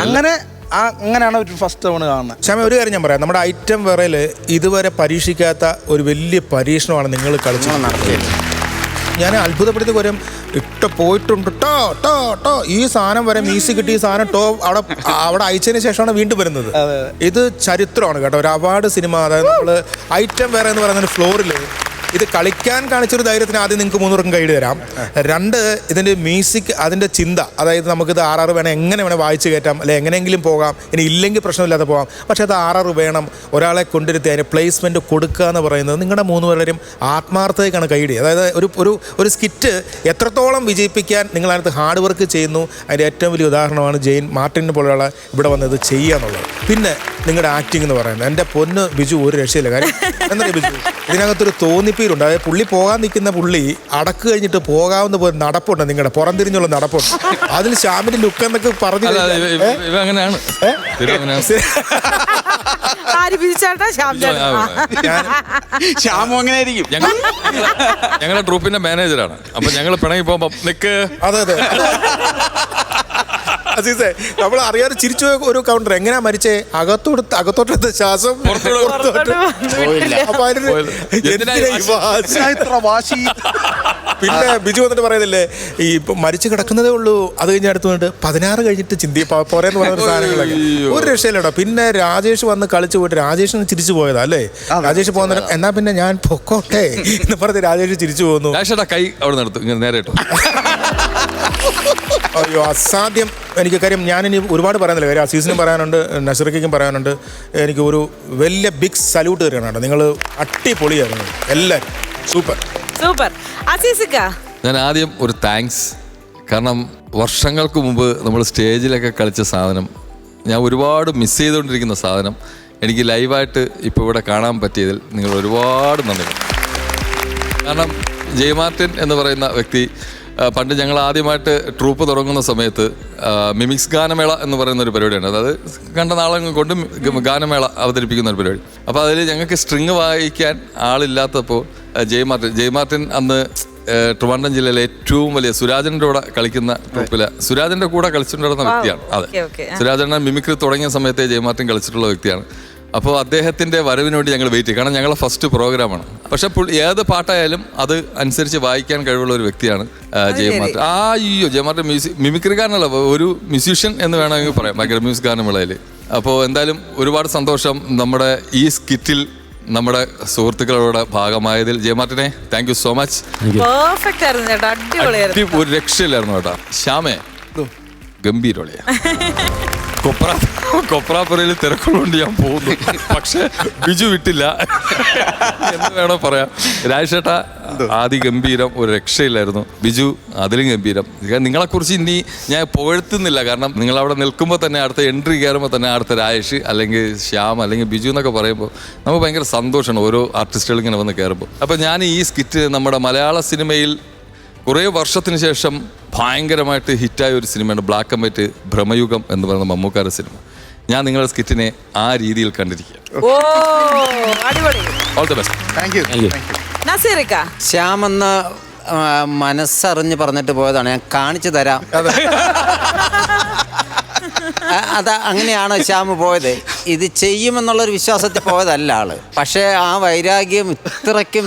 അങ്ങനെ അങ്ങനെയാണ് ഒരു ഫസ്റ്റ് തവണ കാണുന്നത്. ക്ഷമ, ഒരു കാര്യം ഞാൻ പറയാം. നമ്മുടെ ഐറ്റം വേറയിൽ ഇതുവരെ പരീക്ഷിക്കാത്ത ഒരു വലിയ പരീക്ഷണമാണ് നിങ്ങൾ കളിച്ചു നടത്തിയത്. ഞാൻ അത്ഭുതപ്പെടുത്തി വരും ഇട്ട് പോയിട്ടുണ്ട് ടോ ടോ ടോ ഈ സാധനം വരെ മ്യൂസിക് കിട്ടി. ഈ സാധനം അവിടെ അയച്ചതിന് ശേഷമാണ് വീണ്ടും വരുന്നത്. ഇത് ചരിത്രമാണ് കേട്ടോ. ഒരു അവാർഡ് സിനിമ, അതായത് നമ്മൾ ഐറ്റം വേറെ എന്ന് പറയുന്ന ഫ്ലോറിൽ ഇത് കളിക്കാൻ കാണിച്ചൊരു ധൈര്യത്തിന് ആദ്യം നിങ്ങൾക്ക് 3 പേർക്കും കൈയ്യടി തരാം. 2, ഇതിൻ്റെ മ്യൂസിക്, അതിൻ്റെ ചിന്ത, അതായത് നമുക്കിത് RR വേണം, എങ്ങനെ വേണം വായിച്ച് കയറ്റാം, അല്ലെ എങ്ങനെയെങ്കിലും പോകാം, ഇനി ഇല്ലെങ്കിൽ പ്രശ്നമില്ലാതെ പോകാം. പക്ഷേ അത് RR വേണം, ഒരാളെ കൊണ്ടിരുത്തി അതിന് പ്ലേസ്മെൻറ്റ് കൊടുക്കുക എന്ന് പറയുന്നത് നിങ്ങളുടെ 3 പേരും ആത്മാർത്ഥതയ്ക്കാണ് കൈയ്യടി. അതായത് ഒരു സ്കിറ്റ് എത്രത്തോളം വിജയിപ്പിക്കാൻ നിങ്ങളതിനകത്ത് ഹാർഡ് വർക്ക് ചെയ്യുന്നു. അതിൻ്റെ ഏറ്റവും വലിയ ഉദാഹരണമാണ് ജെയിൻ മാർട്ടിനെ പോലെയുള്ള ഇവിടെ വന്നത് ചെയ്യുക എന്നുള്ളത്. പിന്നെ നിങ്ങളുടെ ആക്ടിങ് എന്ന് പറയുന്നത് എൻ്റെ പൊന്ന് ബിജു ഒരു രക്ഷയില്ല. കാര്യം എന്താ ബിജു, ഇതിനകത്തൊരു തോന്നിപ്പീരുണ്ട്. അതായത് പുള്ളി പോകാൻ നിൽക്കുന്ന പുള്ളി അടക്ക് കഴിഞ്ഞിട്ട് പോകാവുന്ന പോലെ നടപ്പുണ്ട്, നിങ്ങളുടെ പുറംതിരിച്ചുള്ള നടപ്പുണ്ട്. അതിൽ ശ്യാമിന്റെ ലുക്ക് എന്നൊക്കെ പറഞ്ഞു അങ്ങനെയാണ്. ശ്യാമു അങ്ങനെ ആയിരിക്കും. ഞങ്ങളുടെ ട്രൂപ്പിന്റെ മാനേജറാണ്. അപ്പൊ ഞങ്ങൾ പിണങ്ങി പോകുമ്പോ നിക്ക്. അതെ അസീസേ, നമ്മൾ അറിയാതെ ചിരിച്ചു ഒരു കൗണ്ടർ. എങ്ങനെയാ മരിച്ചേ? അകത്തോട്ടെടുത്ത ശ്വാസം പിന്നെ ബിജു വന്നിട്ട് പറയുന്നില്ലേ, ഈ മരിച്ചു കിടക്കുന്നതേ ഉള്ളൂ, അത് കഴിഞ്ഞ് അടുത്ത് വന്നിട്ട് 16 കഴിഞ്ഞിട്ട് ചിന്തി പോരെന്ന് പറയുന്ന സാധനങ്ങളൊക്കെ ഒരു രക്ഷയില്ലട്ടോ. പിന്നെ രാജേഷ് വന്ന് കളിച്ചു പോയിട്ട് രാജേഷിന് ചിരിച്ചു പോയതാ അല്ലേ? രാജേഷ് പോകുന്ന എന്നാ പിന്നെ ഞാൻ പൊക്കോട്ടെ എന്ന് പറഞ്ഞ് രാജേഷ് ചിരിച്ചു പോകുന്നു. കൈ അവിടെ നടത്തും ഇങ്ങനെ നേരെ. അയ്യോ അസാധ്യം. എനിക്ക് കാര്യം ഞാനിനി ഒരുപാട് പറയാനില്ല. കാര്യം അസീസിനും പറയാനുണ്ട്, നസറിക്കും പറയാനുണ്ട്. എനിക്ക് ഒരു വലിയ ബിഗ് സല്യൂട്ട് തരാനുണ്ട്. നിങ്ങൾ അടിപൊളിയായിരുന്നു എല്ലാവരും. സൂപ്പർ. ഞാൻ ആദ്യം ഒരു താങ്ക്സ്. കാരണം വർഷങ്ങൾക്ക് മുമ്പ് നമ്മൾ സ്റ്റേജിലൊക്കെ കളിച്ച സാധനം, ഞാൻ ഒരുപാട് മിസ് ചെയ്തുകൊണ്ടിരിക്കുന്ന സാധനം എനിക്ക് ലൈവായിട്ട് ഇപ്പോൾ ഇവിടെ കാണാൻ പറ്റിയതിൽ നിങ്ങൾ ഒരുപാട് നന്ദി. കാരണം ജയ് മാർട്ടിൻ എന്ന് പറയുന്ന വ്യക്തി പണ്ട് ഞങ്ങൾ ആദ്യമായിട്ട് ട്രൂപ്പ് തുടങ്ങുന്ന സമയത്ത് മിമിക്സ് ഗാനമേള എന്ന് പറയുന്ന ഒരു പരിപാടിയാണ്. അതായത് കണ്ട നാളങ്ങൾ കൊണ്ട് ഗാനമേള അവതരിപ്പിക്കുന്ന ഒരു പരിപാടി. അപ്പോൾ അതിൽ ഞങ്ങൾക്ക് സ്ട്രിങ് വായിക്കാൻ ആളില്ലാത്തപ്പോൾ ജയ് മാർട്ടിൻ അന്ന് ട്രിവാൻഡ്രം ജില്ലയിലെ ഏറ്റവും വലിയ സുരാജൻ്റെ കൂടെ കളിക്കുന്ന ട്രൂപ്പിലെ സുരാജൻ്റെ കൂടെ കളിച്ചിട്ടുണ്ടായിരുന്ന വ്യക്തിയാണ്. അതെ, സുരാജൻ്റെ മിമിക്രി തുടങ്ങിയ സമയത്തെ ജയ് മാർട്ടിൻ കളിച്ചിട്ടുള്ള വ്യക്തിയാണ്. അപ്പോൾ അദ്ദേഹത്തിൻ്റെ വരവിന് വേണ്ടി ഞങ്ങൾ വെയിറ്റ് ചെയ്യും. കാരണം ഞങ്ങളുടെ ഫസ്റ്റ് പ്രോഗ്രാമാണ്. പക്ഷെ ഏത് പാട്ടായാലും അത് അനുസരിച്ച് വായിക്കാൻ കഴിവുള്ള ഒരു വ്യക്തിയാണ് ജയ് മാർട്ടിൻ. ജയ് മാർട്ടിൻ മിമിക്രിക്കാരനല്ല, ഒരു മ്യൂസീഷ്യൻ എന്ന് വേണമെങ്കിൽ പറയാം ഭയങ്കര മ്യൂസിക് ഗാനമേളയിൽ. അപ്പോൾ എന്തായാലും ഒരുപാട് സന്തോഷം നമ്മുടെ ഈ സ്കിറ്റിൽ നമ്മുടെ സുഹൃത്തുക്കളുടെ ഭാഗമായതിൽ. ജയ് മാർട്ടിനെ താങ്ക് യു സോ മച്ച്. ഒരു രക്ഷയില്ലായിരുന്നു കേട്ടോ. ശ്യാമേ ഗംഭീരൊളിയാ. കൊപ്രാപ്പുറയിൽ തിരക്കുള്ളതുകൊണ്ട് ഞാൻ പോകുന്നു. പക്ഷെ ബിജു വിട്ടില്ല എന്ന് വേണോ പറയാം. രാജേഷേട്ടാ അതിഗംഭീരം, ഒരു രക്ഷയില്ലായിരുന്നു. ബിജു അതിലും ഗംഭീരം. നിങ്ങളെക്കുറിച്ച് ഇനി ഞാൻ പുകഴ്ത്തുന്നില്ല. കാരണം നിങ്ങളവിടെ നിൽക്കുമ്പോൾ തന്നെ അടുത്ത എൻട്രി കയറുമ്പോൾ തന്നെ അടുത്ത രാജേഷ് അല്ലെങ്കിൽ ശ്യാം അല്ലെങ്കിൽ ബിജു എന്നൊക്കെ പറയുമ്പോൾ നമുക്ക് ഭയങ്കര സന്തോഷമാണ് ഓരോ ആർട്ടിസ്റ്റുകൾ ഇങ്ങനെ വന്ന് കയറുമ്പോൾ. അപ്പോൾ ഞാൻ ഈ സ്കിറ്റ് നമ്മുടെ മലയാള സിനിമയിൽ കുറേ വർഷത്തിന് ശേഷം ഭയങ്കരമായിട്ട് ഹിറ്റായ ഒരു സിനിമയാണ് ബ്ലാക്ക് ആൻഡ് വൈറ്റ് ഭ്രമയുഗം എന്ന് പറയുന്ന മമ്മൂക്കാരുടെ സിനിമ. ഞാൻ നിങ്ങളുടെ സ്കിറ്റിനെ ആ രീതിയിൽ കണ്ടിരിക്കുക. All the best. ശ്യാം എന്ന മനസ്സറിഞ്ഞ് പറഞ്ഞിട്ട് പോയതാണ്. ഞാൻ കാണിച്ചു തരാം. അത് അങ്ങനെയാണ് ശ്യാം പോയത്. ഇത് ചെയ്യുമെന്നുള്ളൊരു വിശ്വാസത്തിൽ പോയതല്ല ആള്. പക്ഷേ ആ വൈരാഗ്യം ഇത്രയ്ക്കും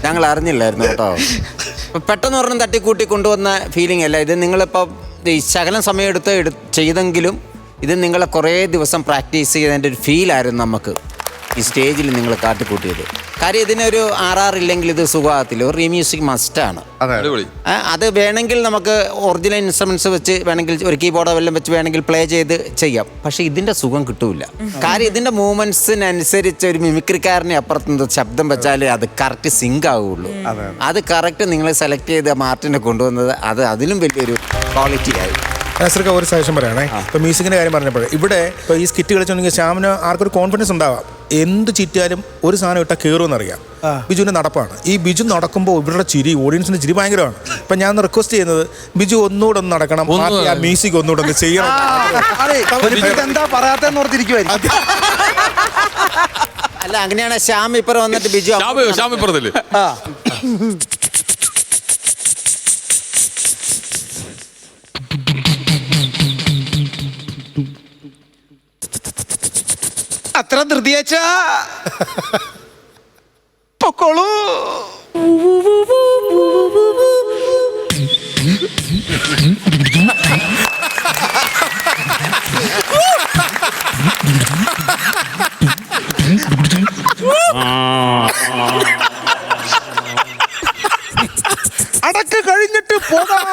ഞങ്ങൾ അറിഞ്ഞില്ലായിരുന്നു കേട്ടോ. പെട്ടെന്ന് പറഞ്ഞ് തട്ടിക്കൂട്ടി കൊണ്ടുവന്ന ഫീലിംഗ് അല്ല ഇത്. നിങ്ങളിപ്പോൾ ഈ ശകലം സമയമെടുത്ത് ചെയ്തെങ്കിലും ഇത് നിങ്ങളെ കുറേ ദിവസം പ്രാക്ടീസ് ചെയ്തതിൻ്റെ ഒരു ഫീലായിരുന്നു നമുക്ക് ഈ സ്റ്റേജിൽ നിങ്ങൾ കാട്ടിക്കൂട്ടിയത്. കാര്യം ഇതിനൊരു RR ഇല്ലെങ്കിൽ ഇത് സുഖമാകത്തില്ല. ഒരു റീമ്യൂസിക് മസ്റ്റാണ്. അത് വേണമെങ്കിൽ നമുക്ക് ഒറിജിനൽ ഇൻസ്ട്രുമെന്റ്സ് വെച്ച് വേണമെങ്കിൽ ഒരു കീബോർഡോ വല്ലതും വെച്ച് വേണമെങ്കിൽ പ്ലേ ചെയ്ത് ചെയ്യാം. പക്ഷെ ഇതിന്റെ സുഖം കിട്ടൂല. കാര്യം ഇതിന്റെ മൂവ്മെന്റ്സിനനുസരിച്ച് ഒരു മിമിക്രിക്കാരനെ അപ്പുറത്ത് ശബ്ദം വെച്ചാലേ അത് കറക്റ്റ് സിങ്ക് ആവുള്ളൂ. അത് കറക്റ്റ് നിങ്ങൾ സെലക്ട് ചെയ്ത മാർട്ടിനെ കൊണ്ടുവന്നത് അത് അതിലും വലിയൊരു ക്വാളിറ്റി ആയി. നസീർക്ക ഒരു സജഷൻ പറയുകയാണേ. ഇപ്പോൾ മ്യൂസിക്കിൻ്റെ കാര്യം പറഞ്ഞപ്പോൾ ഇവിടെ ഇപ്പോൾ ഈ സ്കിറ്റ് കളിച്ചിട്ടുണ്ടെങ്കിൽ ശ്യാമിന് ആർക്കൊരു കോൺഫിഡൻസ് ഉണ്ടാവാം. എന്ത് ചിറ്റിയാലും ഒരു സാധനം ഇട്ടാൽ കയറുമെന്നറിയാം. ബിജുവിൻ്റെ നടപ്പാണ്. ഈ ബിജു നടക്കുമ്പോൾ ഇവരുടെ ചിരി, ഓഡിയൻസിൻ്റെ ചിരി ഭയങ്കരമാണ്. അപ്പം ഞാൻ റിക്വസ്റ്റ് ചെയ്യുന്നത് ബിജു ഒന്നുകൂടെ ഒന്ന് നടക്കണം, ആ മ്യൂസിക് ഒന്നുകൂടെ ഒന്ന് ചെയ്യണം. എന്താ പറയാത്തെന്ന് ഓർത്തിരിക്കുവായിരിക്കും. അല്ല, അങ്ങനെയാണ് ശ്യാം ഇപ്പുറം വന്നിട്ട് ബിജു ഇപ്പുറത്തില്ലേ അത്ര ധൃതിയച്ച പൊക്കോളൂ. അടക്ക് കഴിഞ്ഞിട്ട് പോകാം.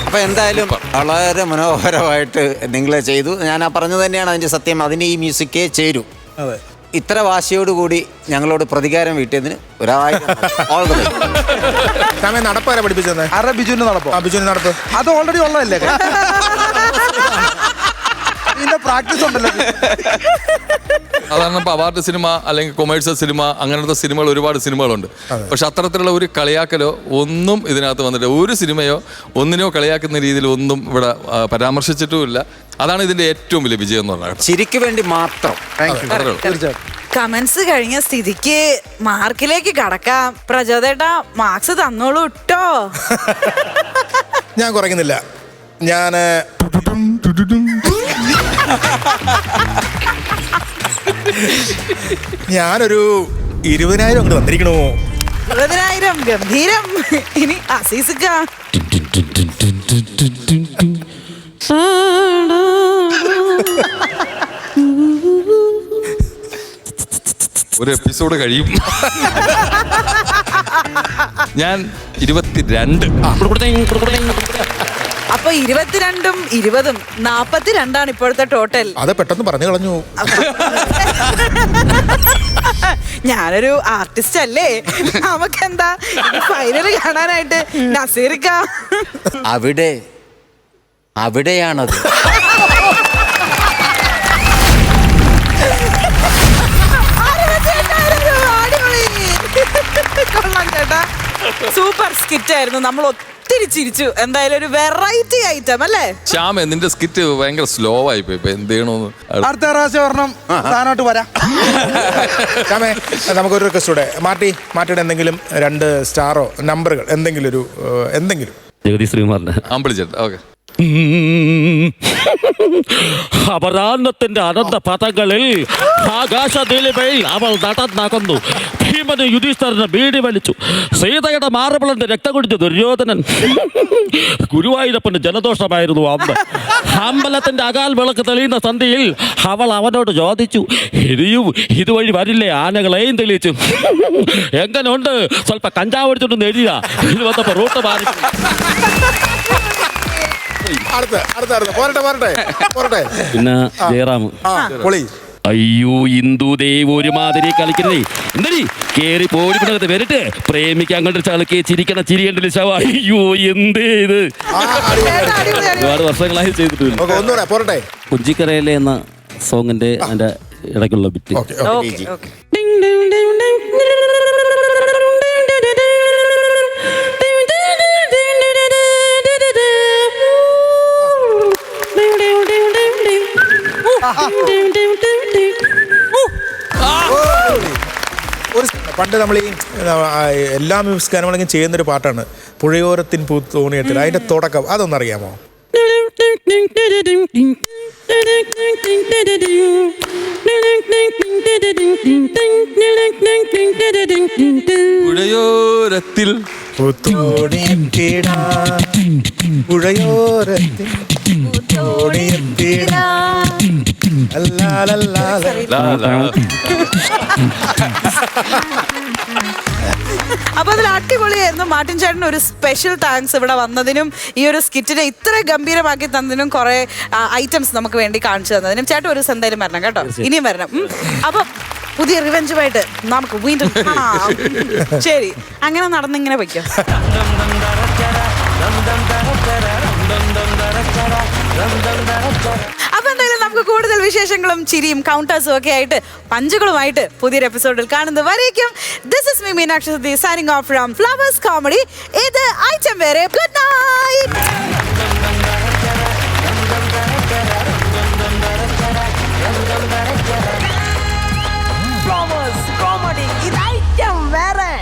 അപ്പൊ എന്തായാലും വളരെ മനോഹരമായിട്ട് നിങ്ങൾ ചെയ്തു. ഞാൻ ആ പറഞ്ഞത് തന്നെയാണ് അതിന്റെ സത്യം. അതിന് ഈ മ്യൂസിക്കേ ചേരൂ. ഇത്ര വാശിയോടുകൂടി ഞങ്ങളോട് പ്രതികാരം വീട്ടിയതിന് 1000 നടപ്പാരാ പഠിപ്പിച്ചത്? ബിജുവിന്റെ നടപ്പോ? ബിജുവിന്റെ നടപ്പ് അത് ഓൾറെഡി ഉള്ളതല്ലേ? ഇതിന്റെ പ്രാക്ടീസ് ഉണ്ടല്ലോ. സാധാരണ ഇപ്പോൾ അവാർഡ് സിനിമ അല്ലെങ്കിൽ കൊമേഴ്സ്യൽ സിനിമ അങ്ങനത്തെ സിനിമകൾ ഒരുപാട് സിനിമകളുണ്ട്. പക്ഷെ അത്തരത്തിലുള്ള ഒരു കളിയാക്കലോ ഒന്നും ഇതിനകത്ത് വന്നിട്ട് ഒരു സിനിമയോ ഒന്നിനോ കളിയാക്കുന്ന രീതിയിൽ ഒന്നും ഇവിടെ പരാമർശിച്ചിട്ടുമില്ല. അതാണ് ഇതിന്റെ ഏറ്റവും വലിയ വിജയം എന്ന് പറഞ്ഞാൽ. ശരിക്ക് വേണ്ടി മാത്രം. കമന്റ്സ് കഴിഞ്ഞ സ്ഥിതിക്ക് മാർക്കിലേക്ക് കടക്കാം. പ്രചോദേട്ടാ, മാർക്സ് തന്നോളൂ ട്ടോ. ഞാൻ കുറയ്ക്കുന്നില്ല. ഞാനൊരു 20,000 അങ്ങോട്ട് വന്നിരിക്കണു. 20,000 ഗംഭീരം. ഇനി അസീസിക്ക ഒരു എപ്പിസോഡ് കഴിയും. ഞാൻ 22. അപ്പൊ 22ഉം 20ഉം 42 ഇപ്പോഴത്തെ ടോട്ടൽ. അത് പെട്ടെന്ന് പറഞ്ഞു കളഞ്ഞു. ഞാനൊരു ആർട്ടിസ്റ്റ് അല്ലേ, നമുക്കെന്താ ഫൈനൽ കാണാനായിട്ട്. നസീർക്ക അവിടെയാണത്. കൊള്ളാം ചേട്ടാ, സൂപ്പർ സ്കിറ്റ് ആയിരുന്നു. നമ്മൾ ഒത്തിരി ചിരിച്ചു. എന്തായാലും ഒരു വെറൈറ്റി ഐറ്റം അല്ലേ? ശ്യാമേ, നിന്റെ സ്കിറ്റ് ഭയങ്കര സ്ലോ ആയി പോയി. ഇപ്പൊ എന്ത് ചെയ്യണോന്ന് അടുത്ത പ്രാവശ്യം ഒരെണ്ണം താനോട്ട് വരാം. ശ്യാമേ, നമുക്കൊരു റിക്വസ്റ്റ് കൂടെ. മാർട്ടിയുടെ എന്തെങ്കിലും 2 സ്റ്റാറോ നമ്പറുകൾ എന്തെങ്കിലും ജഗദീഷ് ശ്രീകുമാറിന്റെ അമ്പിളിച്ചേട്ടാ. ഓക്കെ. അപരാഹ്നത്തിന്റെ അനന്ത പഥങ്ങളിൽ ആകാശദിലിമയിൽ അവൾ നടന്നകന്നു. ഭീമന് യുധിഷ്ഠിരനെ ബീഡി വലിച്ചു. സീതയുടെ മാറവിളന്റെ രക്തം കുടിച്ചു ദുര്യോധനൻ. ഗുരുവായൂരപ്പന് ജലദോഷമായിരുന്നു അന്ന്. അമ്പലത്തിന്റെ അകാൽ വിളക്ക് തെളിയുന്ന സന്ധ്യയിൽ അവൾ അവനോട് ചോദിച്ചു, ഇനിയും ഇതുവഴി വരില്ലേ ആനകളെയും തെളിയിച്ചു. എങ്ങനെയുണ്ട്, സ്വല്പ കഞ്ചാവ് എടുത്തിട്ടൊന്ന് എഴുതിയ. ഇത് വന്നപ്പോ റൂട്ട് മാറി. പിന്നെ ജയറാം, അയ്യോ ഇന്ദുദേവ് ഒരുമാതിരി കളിക്കുന്നേ. എന്തടി കേറി പോടി പിന്നകത്ത് വരട്ടെ. പ്രേമിക്കാൻ കണ്ട ചളുക്കെ ചിരിക്കണ ചിരിയണ്ടല്ലേ ശവ. അയ്യോ എന്തേ ഇത്. ഒരുപാട് വർഷങ്ങളായി ചെയ്തിട്ടില്ല. കുഞ്ചിക്കരയിലെ എന്ന സോങ്ങിന്റെ അതിന്റെ ഇടയ്ക്കുള്ള ബിറ്റ്. പണ്ട് നമ്മൾ ഈ എല്ലാ മ്യൂസിക് ഗാനങ്ങളെങ്കിലും ചെയ്യുന്നൊരു പാട്ടാണ് പുഴയോരത്തിൻ പൂത്തോണിയത്തിൽ. അതിന്റെ തുടക്കം അതൊന്നറിയാമോ? പുഴയോരത്തിൽ പുഴയോരത്തിൽ അപ്പൊ അതിൽ അടിപൊളിയായിരുന്നു. മാർട്ടിൻ ചേട്ടന് ഒരു സ്പെഷ്യൽ താങ്ക്സ് ഇവിടെ വന്നതിനും ഈ ഒരു സ്കിറ്റിനെ ഇത്ര ഗംഭീരമാക്കി തന്നതിനും കുറെ ഐറ്റംസ് നമുക്ക് വേണ്ടി കാണിച്ചു തന്നതിനും. ചേട്ടൻ ഒരു എന്തായാലും വരണം കേട്ടോ, ഇനിയും വരണം. അപ്പൊ പുതിയ റിവെഞ്ചുമായിട്ട് നമുക്ക് വീണ്ടും കാണാം. ശരി, അങ്ങനെ നടന്നിങ്ങനെ വയ്ക്കാം. അപ്പൊ എന്തായാലും നമുക്ക് കൂടുതൽ വിശേഷങ്ങളും ചിരിയും കൗണ്ടേഴ്സും ഒക്കെ ആയിട്ട് പഞ്ചുകളുമായിട്ട് പുതിയൊരു എപ്പിസോഡിൽ കാണുന്നത് വരേക്കും. This is me Meenakshi Sudhi signing off from flowers comedy. ഇത് ഐറ്റം വേറെ. Good night. Flowers comedy. It item വേറെ.